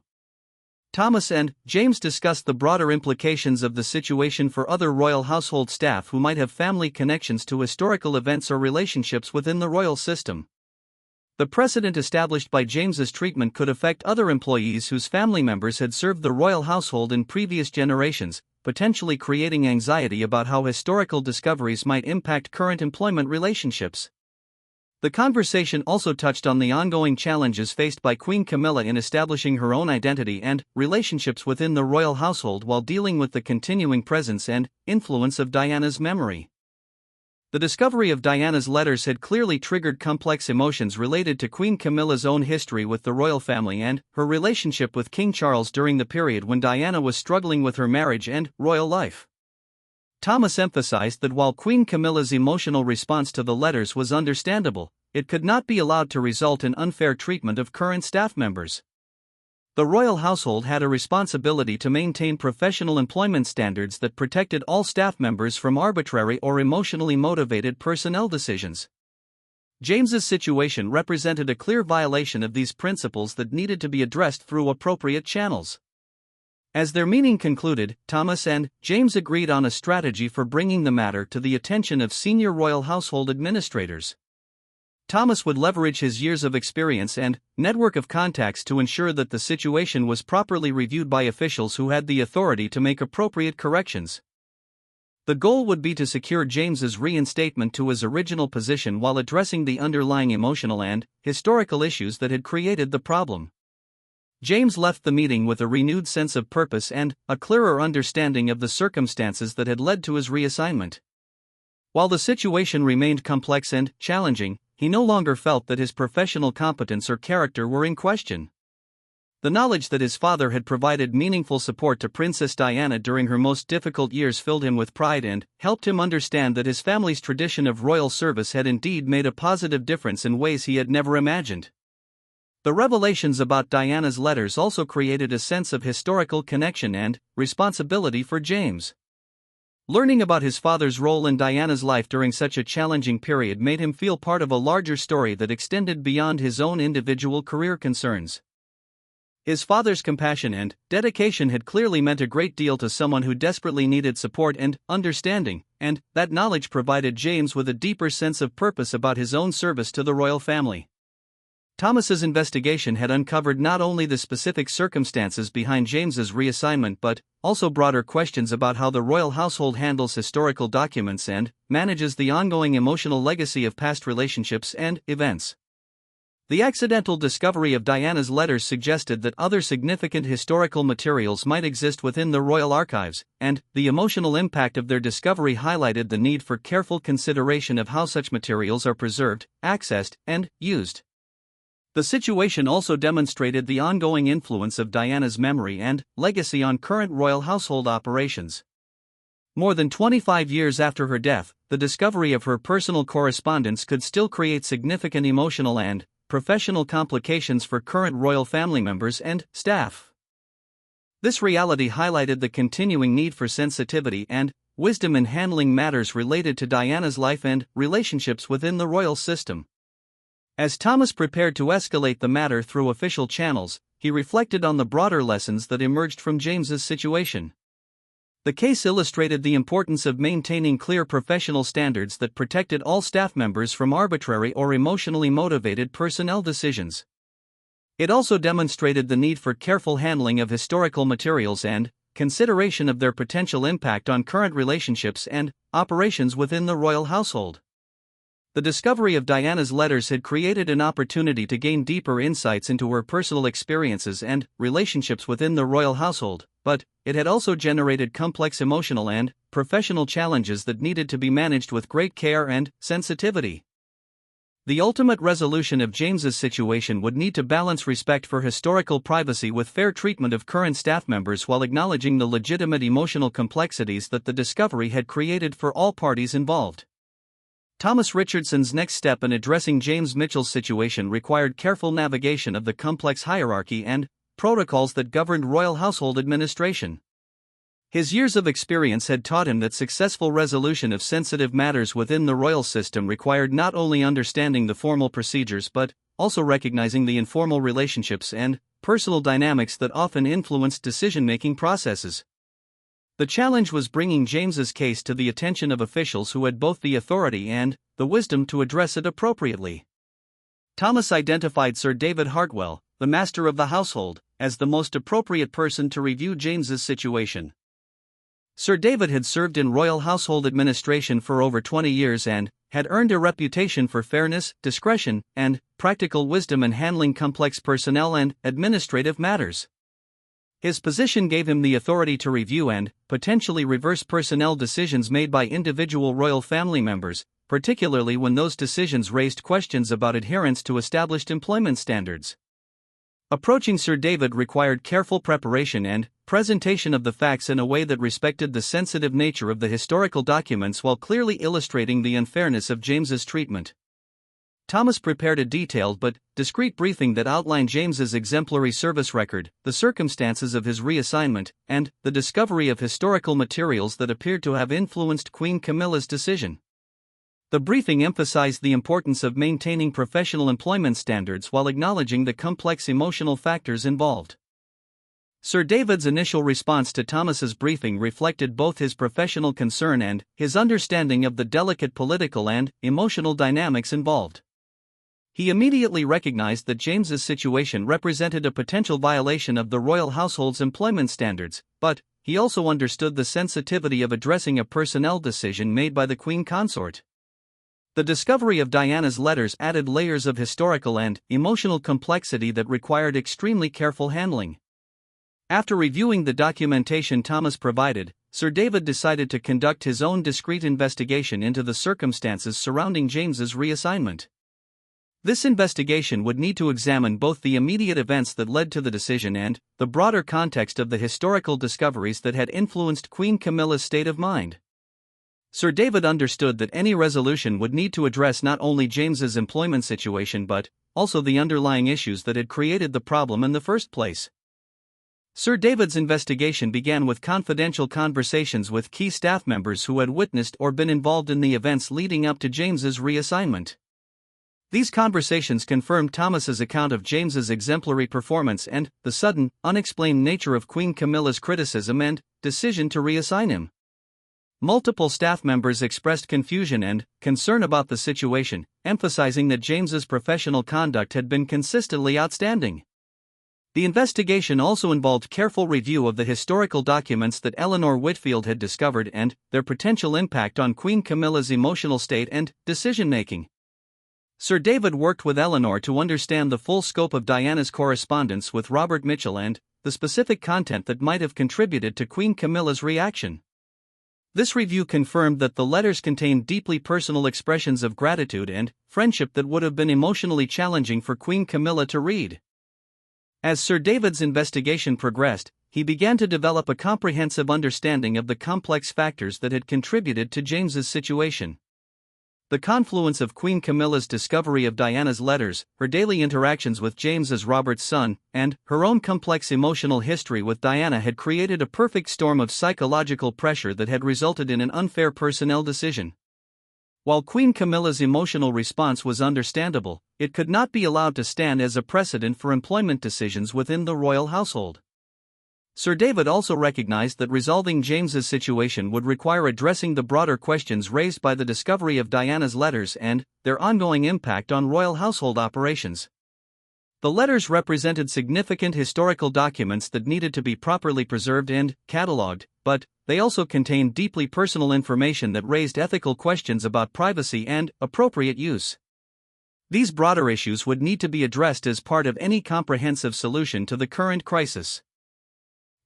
Thomas and James discussed the broader implications of the situation for other royal household staff who might have family connections to historical events or relationships within the royal system. The precedent established by James's treatment could affect other employees whose family members had served the royal household in previous generations, potentially creating anxiety about how historical discoveries might impact current employment relationships. The conversation also touched on the ongoing challenges faced by Queen Camilla in establishing her own identity and relationships within the royal household while dealing with the continuing presence and influence of Diana's memory. The discovery of Diana's letters had clearly triggered complex emotions related to Queen Camilla's own history with the royal family and her relationship with King Charles during the period when Diana was struggling with her marriage and royal life. Thomas emphasized that while Queen Camilla's emotional response to the letters was understandable, it could not be allowed to result in unfair treatment of current staff members. The royal household had a responsibility to maintain professional employment standards that protected all staff members from arbitrary or emotionally motivated personnel decisions. James's situation represented a clear violation of these principles that needed to be addressed through appropriate channels. As their meeting concluded, Thomas and James agreed on a strategy for bringing the matter to the attention of senior royal household administrators. Thomas would leverage his years of experience and network of contacts to ensure that the situation was properly reviewed by officials who had the authority to make appropriate corrections. The goal would be to secure James's reinstatement to his original position while addressing the underlying emotional and historical issues that had created the problem. James left the meeting with a renewed sense of purpose and a clearer understanding of the circumstances that had led to his reassignment. While the situation remained complex and challenging, he no longer felt that his professional competence or character were in question. The knowledge that his father had provided meaningful support to Princess Diana during her most difficult years filled him with pride and helped him understand that his family's tradition of royal service had indeed made a positive difference in ways he had never imagined. The revelations about Diana's letters also created a sense of historical connection and responsibility for James. Learning about his father's role in Diana's life during such a challenging period made him feel part of a larger story that extended beyond his own individual career concerns. His father's compassion and dedication had clearly meant a great deal to someone who desperately needed support and understanding, and that knowledge provided James with a deeper sense of purpose about his own service to the royal family. Thomas's investigation had uncovered not only the specific circumstances behind James's reassignment but also broader questions about how the royal household handles historical documents and manages the ongoing emotional legacy of past relationships and events. The accidental discovery of Diana's letters suggested that other significant historical materials might exist within the royal archives, and the emotional impact of their discovery highlighted the need for careful consideration of how such materials are preserved, accessed, and used. The situation also demonstrated the ongoing influence of Diana's memory and legacy on current royal household operations. More than 25 years after her death, the discovery of her personal correspondence could still create significant emotional and professional complications for current royal family members and staff. This reality highlighted the continuing need for sensitivity and wisdom in handling matters related to Diana's life and relationships within the royal system. As Thomas prepared to escalate the matter through official channels, he reflected on the broader lessons that emerged from James's situation. The case illustrated the importance of maintaining clear professional standards that protected all staff members from arbitrary or emotionally motivated personnel decisions. It also demonstrated the need for careful handling of historical materials and consideration of their potential impact on current relationships and operations within the royal household. The discovery of Diana's letters had created an opportunity to gain deeper insights into her personal experiences and relationships within the royal household, but it had also generated complex emotional and professional challenges that needed to be managed with great care and sensitivity. The ultimate resolution of James's situation would need to balance respect for historical privacy with fair treatment of current staff members while acknowledging the legitimate emotional complexities that the discovery had created for all parties involved. Thomas Richardson's next step in addressing James Mitchell's situation required careful navigation of the complex hierarchy and protocols that governed royal household administration. His years of experience had taught him that successful resolution of sensitive matters within the royal system required not only understanding the formal procedures but also recognizing the informal relationships and personal dynamics that often influenced decision-making processes. The challenge was bringing James's case to the attention of officials who had both the authority and the wisdom to address it appropriately. Thomas identified Sir David Hartwell, the master of the household, as the most appropriate person to review James's situation. Sir David had served in royal household administration for over 20 years and had earned a reputation for fairness, discretion, and practical wisdom in handling complex personnel and administrative matters. His position gave him the authority to review and potentially reverse personnel decisions made by individual royal family members, particularly when those decisions raised questions about adherence to established employment standards. Approaching Sir David required careful preparation and presentation of the facts in a way that respected the sensitive nature of the historical documents while clearly illustrating the unfairness of James's treatment. Thomas prepared a detailed but discreet briefing that outlined James's exemplary service record, the circumstances of his reassignment, and the discovery of historical materials that appeared to have influenced Queen Camilla's decision. The briefing emphasized the importance of maintaining professional employment standards while acknowledging the complex emotional factors involved. Sir David's initial response to Thomas's briefing reflected both his professional concern and his understanding of the delicate political and emotional dynamics involved. He immediately recognized that James's situation represented a potential violation of the royal household's employment standards, but he also understood the sensitivity of addressing a personnel decision made by the Queen Consort. The discovery of Diana's letters added layers of historical and emotional complexity that required extremely careful handling. After reviewing the documentation Thomas provided, Sir David decided to conduct his own discreet investigation into the circumstances surrounding James's reassignment. This investigation would need to examine both the immediate events that led to the decision and the broader context of the historical discoveries that had influenced Queen Camilla's state of mind. Sir David understood that any resolution would need to address not only James's employment situation but also the underlying issues that had created the problem in the first place. Sir David's investigation began with confidential conversations with key staff members who had witnessed or been involved in the events leading up to James's reassignment. These conversations confirmed Thomas's account of James's exemplary performance and the sudden, unexplained nature of Queen Camilla's criticism and decision to reassign him. Multiple staff members expressed confusion and concern about the situation, emphasizing that James's professional conduct had been consistently outstanding. The investigation also involved careful review of the historical documents that Eleanor Whitfield had discovered and their potential impact on Queen Camilla's emotional state and decision-making. Sir David worked with Eleanor to understand the full scope of Diana's correspondence with Robert Mitchell and the specific content that might have contributed to Queen Camilla's reaction. This review confirmed that the letters contained deeply personal expressions of gratitude and friendship that would have been emotionally challenging for Queen Camilla to read. As Sir David's investigation progressed, he began to develop a comprehensive understanding of the complex factors that had contributed to James's situation. The confluence of Queen Camilla's discovery of Diana's letters, her daily interactions with James as Robert's son, and her own complex emotional history with Diana had created a perfect storm of psychological pressure that had resulted in an unfair personnel decision. While Queen Camilla's emotional response was understandable, it could not be allowed to stand as a precedent for employment decisions within the royal household. Sir David also recognized that resolving James's situation would require addressing the broader questions raised by the discovery of Diana's letters and their ongoing impact on royal household operations. The letters represented significant historical documents that needed to be properly preserved and catalogued, but they also contained deeply personal information that raised ethical questions about privacy and appropriate use. These broader issues would need to be addressed as part of any comprehensive solution to the current crisis.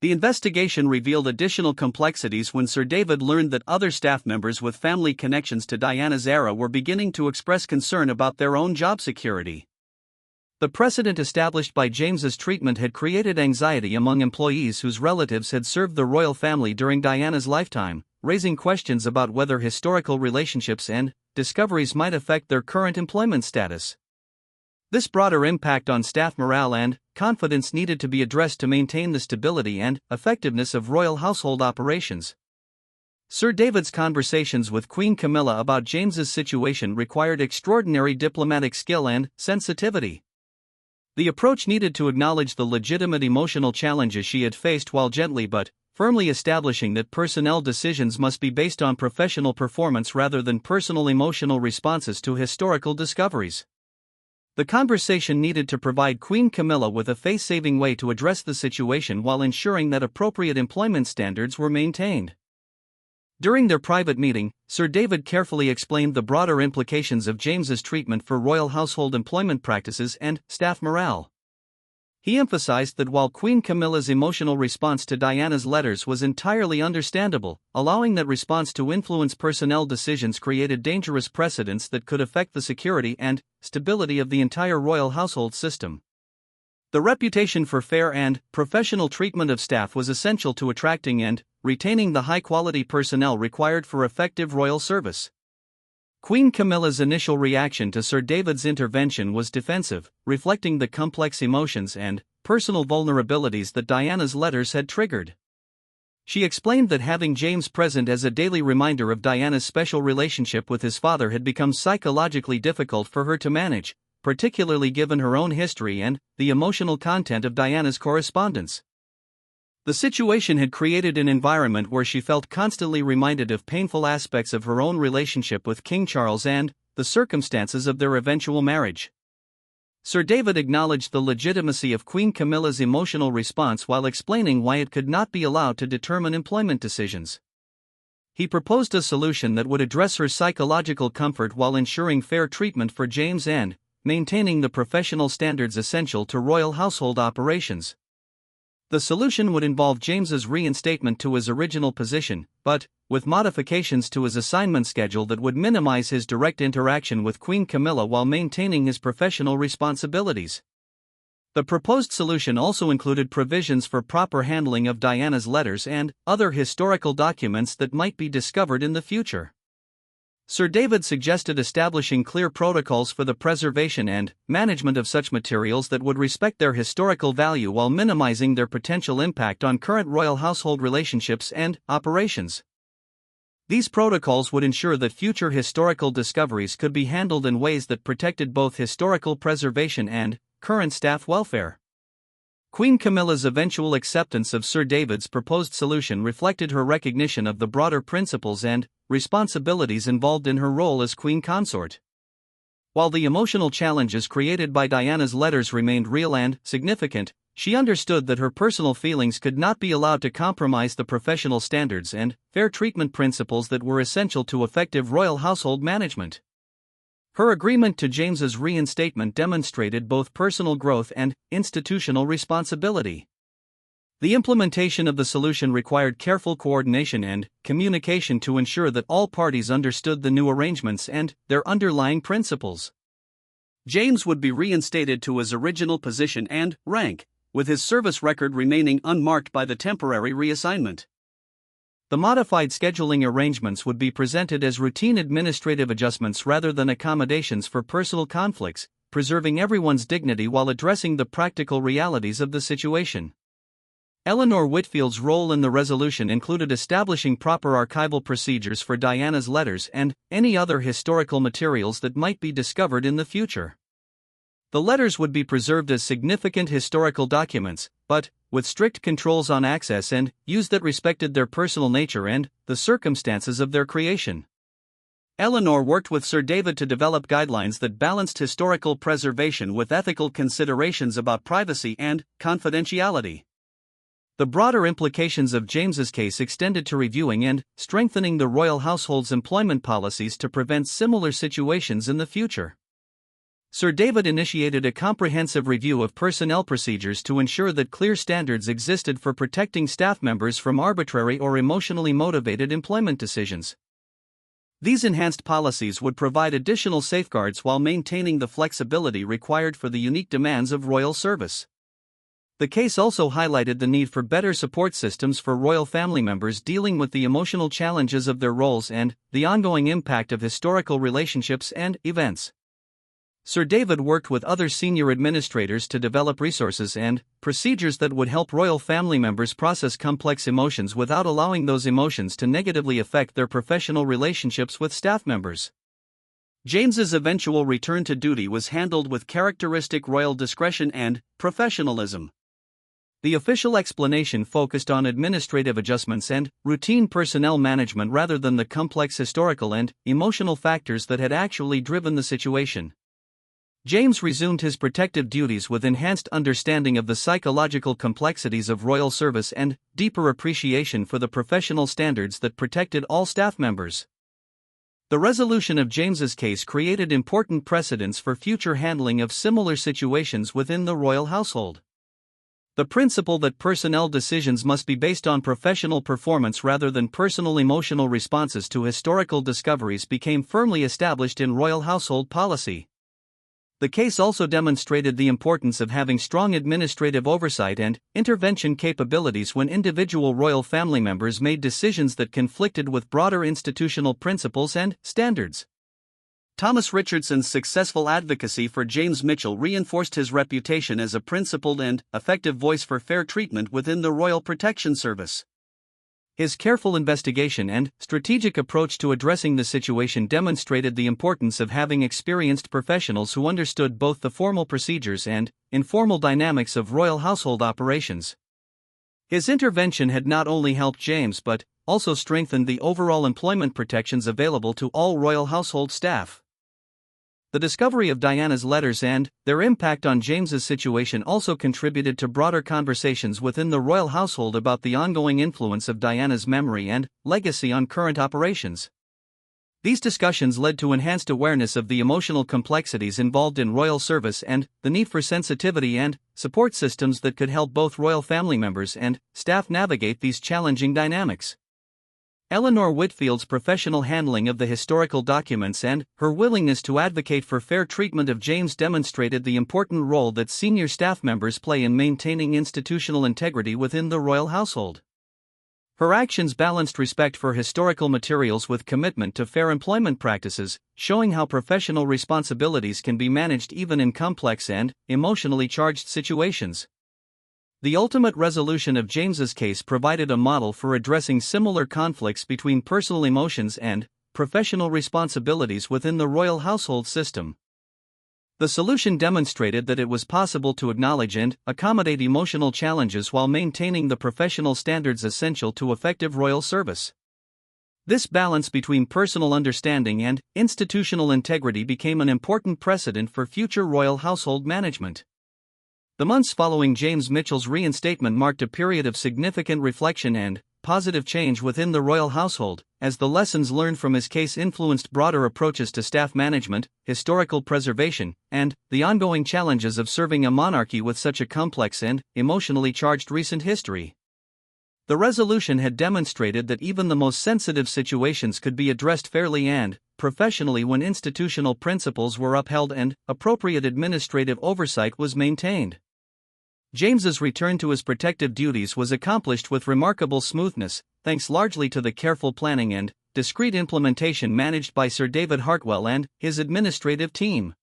The investigation revealed additional complexities when Sir David learned that other staff members with family connections to Diana's era were beginning to express concern about their own job security. The precedent established by James's treatment had created anxiety among employees whose relatives had served the royal family during Diana's lifetime, raising questions about whether historical relationships and discoveries might affect their current employment status. This broader impact on staff morale and confidence needed to be addressed to maintain the stability and effectiveness of royal household operations. Sir David's conversations with Queen Camilla about James's situation required extraordinary diplomatic skill and sensitivity. The approach needed to acknowledge the legitimate emotional challenges she had faced while gently but firmly establishing that personnel decisions must be based on professional performance rather than personal emotional responses to historical discoveries. The conversation needed to provide Queen Camilla with a face-saving way to address the situation while ensuring that appropriate employment standards were maintained. During their private meeting, Sir David carefully explained the broader implications of James's treatment for royal household employment practices and staff morale. He emphasized that while Queen Camilla's emotional response to Diana's letters was entirely understandable, allowing that response to influence personnel decisions created dangerous precedents that could affect the security and stability of the entire royal household system. The reputation for fair and professional treatment of staff was essential to attracting and retaining the high-quality personnel required for effective royal service. Queen Camilla's initial reaction to Sir David's intervention was defensive, reflecting the complex emotions and personal vulnerabilities that Diana's letters had triggered. She explained that having James present as a daily reminder of Diana's special relationship with his father had become psychologically difficult for her to manage, particularly given her own history and the emotional content of Diana's correspondence. The situation had created an environment where she felt constantly reminded of painful aspects of her own relationship with King Charles and the circumstances of their eventual marriage. Sir David acknowledged the legitimacy of Queen Camilla's emotional response while explaining why it could not be allowed to determine employment decisions. He proposed a solution that would address her psychological comfort while ensuring fair treatment for James and maintaining the professional standards essential to royal household operations. The solution would involve James's reinstatement to his original position, but with modifications to his assignment schedule that would minimize his direct interaction with Queen Camilla while maintaining his professional responsibilities. The proposed solution also included provisions for proper handling of Diana's letters and other historical documents that might be discovered in the future. Sir David suggested establishing clear protocols for the preservation and management of such materials that would respect their historical value while minimizing their potential impact on current royal household relationships and operations. These protocols would ensure that future historical discoveries could be handled in ways that protected both historical preservation and current staff welfare. Queen Camilla's eventual acceptance of Sir David's proposed solution reflected her recognition of the broader principles and responsibilities involved in her role as Queen Consort. While the emotional challenges created by Diana's letters remained real and significant, she understood that her personal feelings could not be allowed to compromise the professional standards and fair treatment principles that were essential to effective royal household management. Her agreement to James's reinstatement demonstrated both personal growth and institutional responsibility. The implementation of the solution required careful coordination and communication to ensure that all parties understood the new arrangements and their underlying principles. James would be reinstated to his original position and rank, with his service record remaining unmarked by the temporary reassignment. The modified scheduling arrangements would be presented as routine administrative adjustments rather than accommodations for personal conflicts, preserving everyone's dignity while addressing the practical realities of the situation. Eleanor Whitfield's role in the resolution included establishing proper archival procedures for Diana's letters and any other historical materials that might be discovered in the future. The letters would be preserved as significant historical documents, but with strict controls on access and use that respected their personal nature and the circumstances of their creation. Eleanor worked with Sir David to develop guidelines that balanced historical preservation with ethical considerations about privacy and confidentiality. The broader implications of James's case extended to reviewing and strengthening the royal household's employment policies to prevent similar situations in the future. Sir David initiated a comprehensive review of personnel procedures to ensure that clear standards existed for protecting staff members from arbitrary or emotionally motivated employment decisions. These enhanced policies would provide additional safeguards while maintaining the flexibility required for the unique demands of royal service. The case also highlighted the need for better support systems for royal family members dealing with the emotional challenges of their roles and the ongoing impact of historical relationships and events. Sir David worked with other senior administrators to develop resources and procedures that would help royal family members process complex emotions without allowing those emotions to negatively affect their professional relationships with staff members. James's eventual return to duty was handled with characteristic royal discretion and professionalism. The official explanation focused on administrative adjustments and routine personnel management rather than the complex historical and emotional factors that had actually driven the situation. James resumed his protective duties with enhanced understanding of the psychological complexities of royal service and deeper appreciation for the professional standards that protected all staff members. The resolution of James's case created important precedents for future handling of similar situations within the royal household. The principle that personnel decisions must be based on professional performance rather than personal emotional responses to historical discoveries became firmly established in royal household policy. The case also demonstrated the importance of having strong administrative oversight and intervention capabilities when individual royal family members made decisions that conflicted with broader institutional principles and standards. Thomas Richardson's successful advocacy for James Mitchell reinforced his reputation as a principled and effective voice for fair treatment within the Royal Protection Service. His careful investigation and strategic approach to addressing the situation demonstrated the importance of having experienced professionals who understood both the formal procedures and informal dynamics of royal household operations. His intervention had not only helped James but also strengthened the overall employment protections available to all royal household staff. The discovery of Diana's letters and their impact on James's situation also contributed to broader conversations within the royal household about the ongoing influence of Diana's memory and legacy on current operations. These discussions led to enhanced awareness of the emotional complexities involved in royal service and the need for sensitivity and support systems that could help both royal family members and staff navigate these challenging dynamics. Eleanor Whitfield's professional handling of the historical documents and her willingness to advocate for fair treatment of James demonstrated the important role that senior staff members play in maintaining institutional integrity within the royal household. Her actions balanced respect for historical materials with commitment to fair employment practices, showing how professional responsibilities can be managed even in complex and emotionally charged situations. The ultimate resolution of James's case provided a model for addressing similar conflicts between personal emotions and professional responsibilities within the royal household system. The solution demonstrated that it was possible to acknowledge and accommodate emotional challenges while maintaining the professional standards essential to effective royal service. This balance between personal understanding and institutional integrity became an important precedent for future royal household management. The months following James Mitchell's reinstatement marked a period of significant reflection and positive change within the royal household, as the lessons learned from his case influenced broader approaches to staff management, historical preservation, and the ongoing challenges of serving a monarchy with such a complex and emotionally charged recent history. The resolution had demonstrated that even the most sensitive situations could be addressed fairly and professionally when institutional principles were upheld and appropriate administrative oversight was maintained. James's return to his protective duties was accomplished with remarkable smoothness, thanks largely to the careful planning and discreet implementation managed by Sir David Hartwell and his administrative team.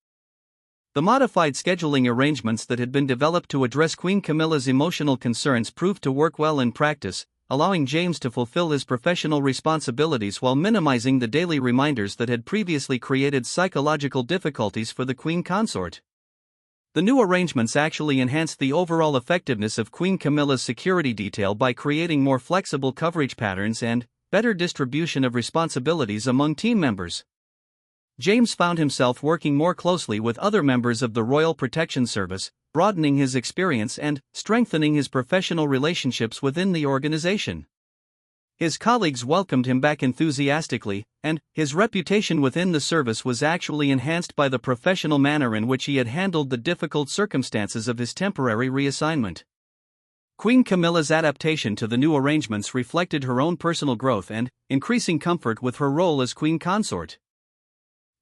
The modified scheduling arrangements that had been developed to address Queen Camilla's emotional concerns proved to work well in practice, allowing James to fulfill his professional responsibilities while minimizing the daily reminders that had previously created psychological difficulties for the Queen Consort. The new arrangements actually enhanced the overall effectiveness of Queen Camilla's security detail by creating more flexible coverage patterns and better distribution of responsibilities among team members. James found himself working more closely with other members of the Royal Protection Service, broadening his experience and strengthening his professional relationships within the organization. His colleagues welcomed him back enthusiastically, and his reputation within the service was actually enhanced by the professional manner in which he had handled the difficult circumstances of his temporary reassignment. Queen Camilla's adaptation to the new arrangements reflected her own personal growth and increasing comfort with her role as Queen Consort.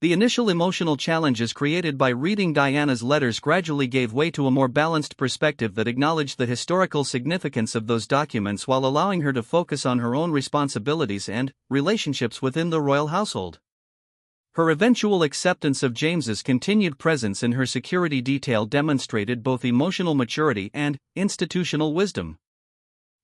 The initial emotional challenges created by reading Diana's letters gradually gave way to a more balanced perspective that acknowledged the historical significance of those documents while allowing her to focus on her own responsibilities and relationships within the royal household. Her eventual acceptance of James's continued presence in her security detail demonstrated both emotional maturity and institutional wisdom.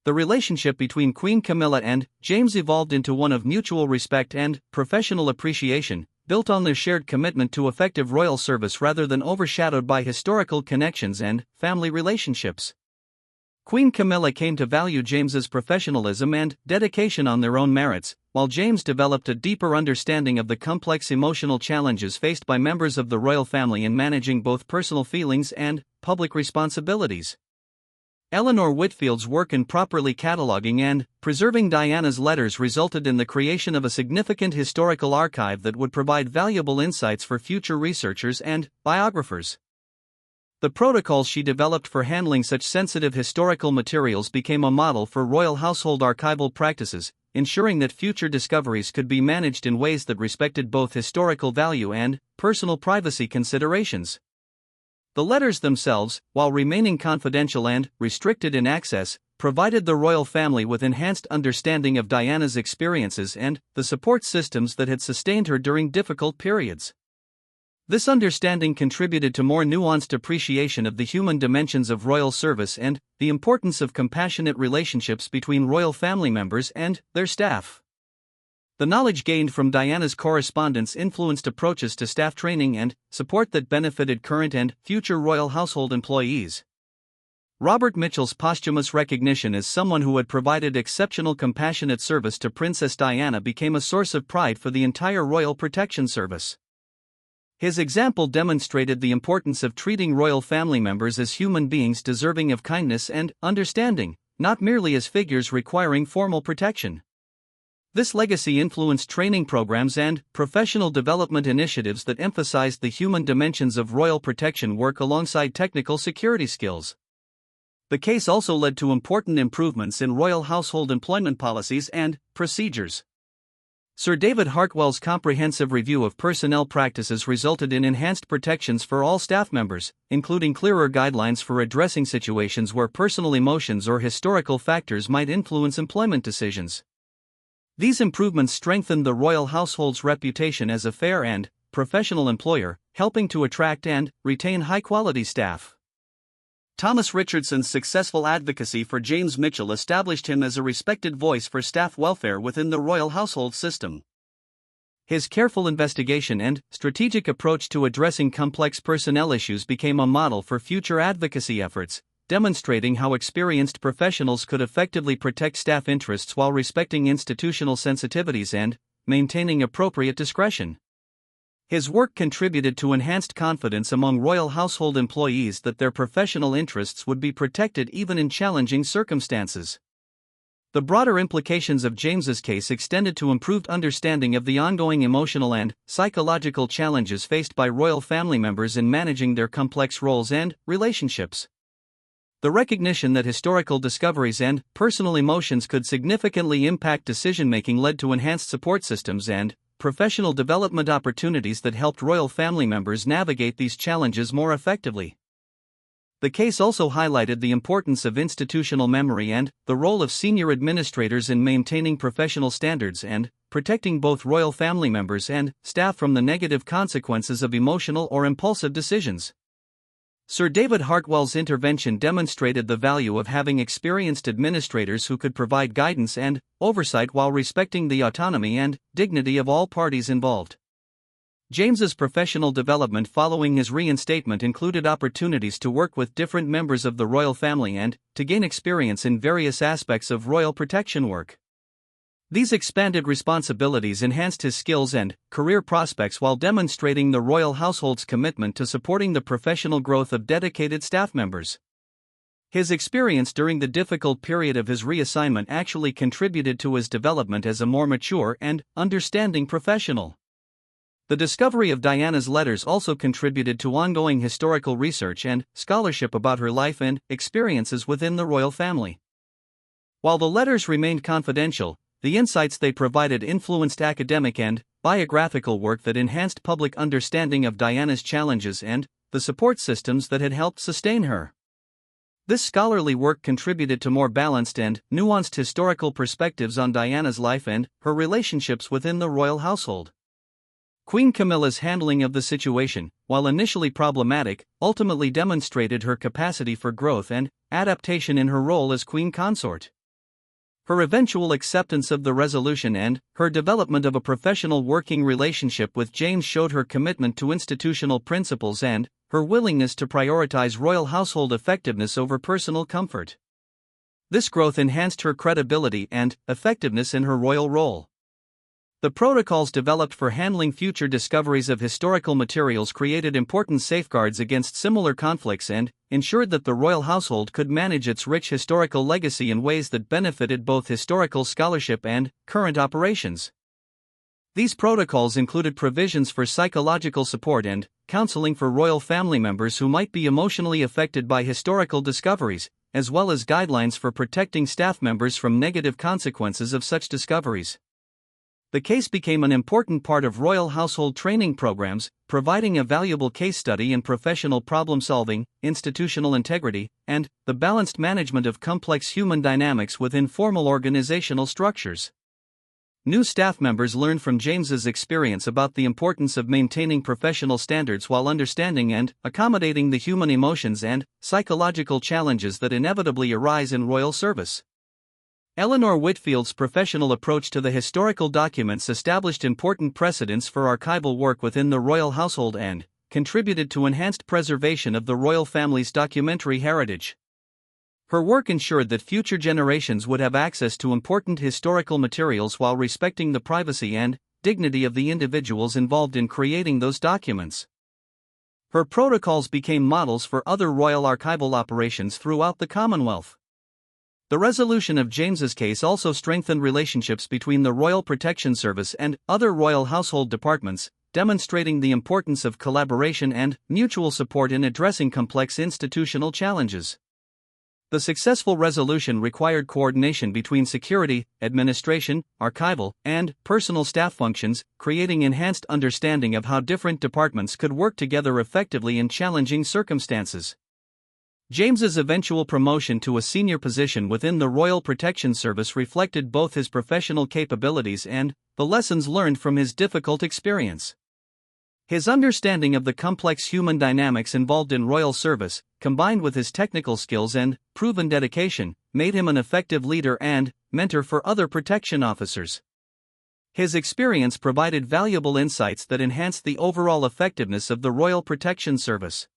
The relationship between Queen Camilla and James evolved into one of mutual respect and professional appreciation, built on their shared commitment to effective royal service rather than overshadowed by historical connections and family relationships. Queen Camilla came to value James's professionalism and dedication on their own merits, while James developed a deeper understanding of the complex emotional challenges faced by members of the royal family in managing both personal feelings and public responsibilities. Eleanor Whitfield's work in properly cataloging and preserving Diana's letters resulted in the creation of a significant historical archive that would provide valuable insights for future researchers and biographers. The protocols she developed for handling such sensitive historical materials became a model for royal household archival practices, ensuring that future discoveries could be managed in ways that respected both historical value and personal privacy considerations. The letters themselves, while remaining confidential and restricted in access, provided the royal family with enhanced understanding of Diana's experiences and the support systems that had sustained her during difficult periods. This understanding contributed to more nuanced appreciation of the human dimensions of royal service and the importance of compassionate relationships between royal family members and their staff. The knowledge gained from Diana's correspondence influenced approaches to staff training and support that benefited current and future royal household employees. Robert Mitchell's posthumous recognition as someone who had provided exceptional compassionate service to Princess Diana became a source of pride for the entire Royal Protection Service. His example demonstrated the importance of treating royal family members as human beings deserving of kindness and understanding, not merely as figures requiring formal protection. This legacy influenced training programs and professional development initiatives that emphasized the human dimensions of royal protection work alongside technical security skills. The case also led to important improvements in royal household employment policies and procedures. Sir David Hartwell's comprehensive review of personnel practices resulted in enhanced protections for all staff members, including clearer guidelines for addressing situations where personal emotions or historical factors might influence employment decisions. These improvements strengthened the royal household's reputation as a fair and professional employer, helping to attract and retain high-quality staff. Thomas Richardson's successful advocacy for James Mitchell established him as a respected voice for staff welfare within the royal household system. His careful investigation and strategic approach to addressing complex personnel issues became a model for future advocacy efforts, demonstrating how experienced professionals could effectively protect staff interests while respecting institutional sensitivities and maintaining appropriate discretion. His work contributed to enhanced confidence among royal household employees that their professional interests would be protected even in challenging circumstances. The broader implications of James's case extended to improved understanding of the ongoing emotional and psychological challenges faced by royal family members in managing their complex roles and relationships. The recognition that historical discoveries and personal emotions could significantly impact decision-making led to enhanced support systems and professional development opportunities that helped royal family members navigate these challenges more effectively. The case also highlighted the importance of institutional memory and the role of senior administrators in maintaining professional standards and protecting both royal family members and staff from the negative consequences of emotional or impulsive decisions. Sir David Hartwell's intervention demonstrated the value of having experienced administrators who could provide guidance and oversight while respecting the autonomy and dignity of all parties involved. James's professional development following his reinstatement included opportunities to work with different members of the royal family and to gain experience in various aspects of royal protection work. These expanded responsibilities enhanced his skills and career prospects while demonstrating the royal household's commitment to supporting the professional growth of dedicated staff members. His experience during the difficult period of his reassignment actually contributed to his development as a more mature and understanding professional. The discovery of Diana's letters also contributed to ongoing historical research and scholarship about her life and experiences within the royal family. While the letters remained confidential, the insights they provided influenced academic and biographical work that enhanced public understanding of Diana's challenges and the support systems that had helped sustain her. This scholarly work contributed to more balanced and nuanced historical perspectives on Diana's life and her relationships within the royal household. Queen Camilla's handling of the situation, while initially problematic, ultimately demonstrated her capacity for growth and adaptation in her role as queen consort. Her eventual acceptance of the resolution and her development of a professional working relationship with James showed her commitment to institutional principles and her willingness to prioritize royal household effectiveness over personal comfort. This growth enhanced her credibility and effectiveness in her royal role. The protocols developed for handling future discoveries of historical materials created important safeguards against similar conflicts and ensured that the royal household could manage its rich historical legacy in ways that benefited both historical scholarship and current operations. These protocols included provisions for psychological support and counseling for royal family members who might be emotionally affected by historical discoveries, as well as guidelines for protecting staff members from negative consequences of such discoveries. The case became an important part of royal household training programs, providing a valuable case study in professional problem-solving, institutional integrity, and the balanced management of complex human dynamics within formal organizational structures. New staff members learned from James's experience about the importance of maintaining professional standards while understanding and accommodating the human emotions and psychological challenges that inevitably arise in royal service. Eleanor Whitfield's professional approach to the historical documents established important precedents for archival work within the royal household and contributed to enhanced preservation of the royal family's documentary heritage. Her work ensured that future generations would have access to important historical materials while respecting the privacy and dignity of the individuals involved in creating those documents. Her protocols became models for other royal archival operations throughout the Commonwealth. The resolution of James's case also strengthened relationships between the Royal Protection Service and other royal household departments, demonstrating the importance of collaboration and mutual support in addressing complex institutional challenges. The successful resolution required coordination between security, administration, archival, and personal staff functions, creating enhanced understanding of how different departments could work together effectively in challenging circumstances. James's eventual promotion to a senior position within the Royal Protection Service reflected both his professional capabilities and the lessons learned from his difficult experience. His understanding of the complex human dynamics involved in royal service, combined with his technical skills and proven dedication, made him an effective leader and mentor for other protection officers. His experience provided valuable insights that enhanced the overall effectiveness of the Royal Protection Service.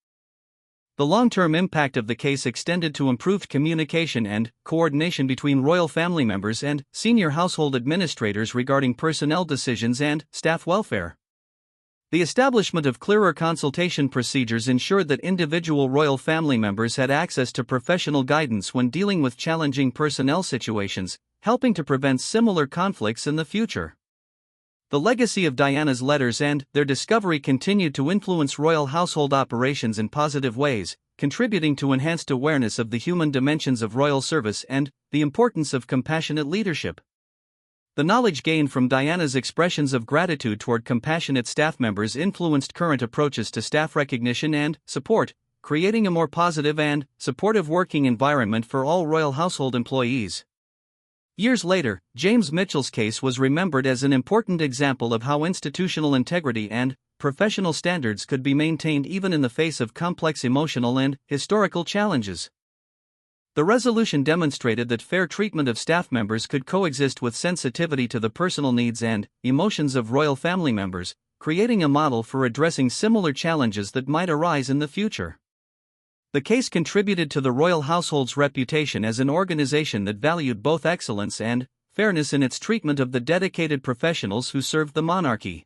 The long-term impact of the case extended to improved communication and coordination between royal family members and senior household administrators regarding personnel decisions and staff welfare. The establishment of clearer consultation procedures ensured that individual royal family members had access to professional guidance when dealing with challenging personnel situations, helping to prevent similar conflicts in the future. The legacy of Diana's letters and their discovery continued to influence royal household operations in positive ways, contributing to enhanced awareness of the human dimensions of royal service and the importance of compassionate leadership. The knowledge gained from Diana's expressions of gratitude toward compassionate staff members influenced current approaches to staff recognition and support, creating a more positive and supportive working environment for all royal household employees. Years later, James Mitchell's case was remembered as an important example of how institutional integrity and professional standards could be maintained even in the face of complex emotional and historical challenges. The resolution demonstrated that fair treatment of staff members could coexist with sensitivity to the personal needs and emotions of royal family members, creating a model for addressing similar challenges that might arise in the future. The case contributed to the royal household's reputation as an organization that valued both excellence and fairness in its treatment of the dedicated professionals who served the monarchy.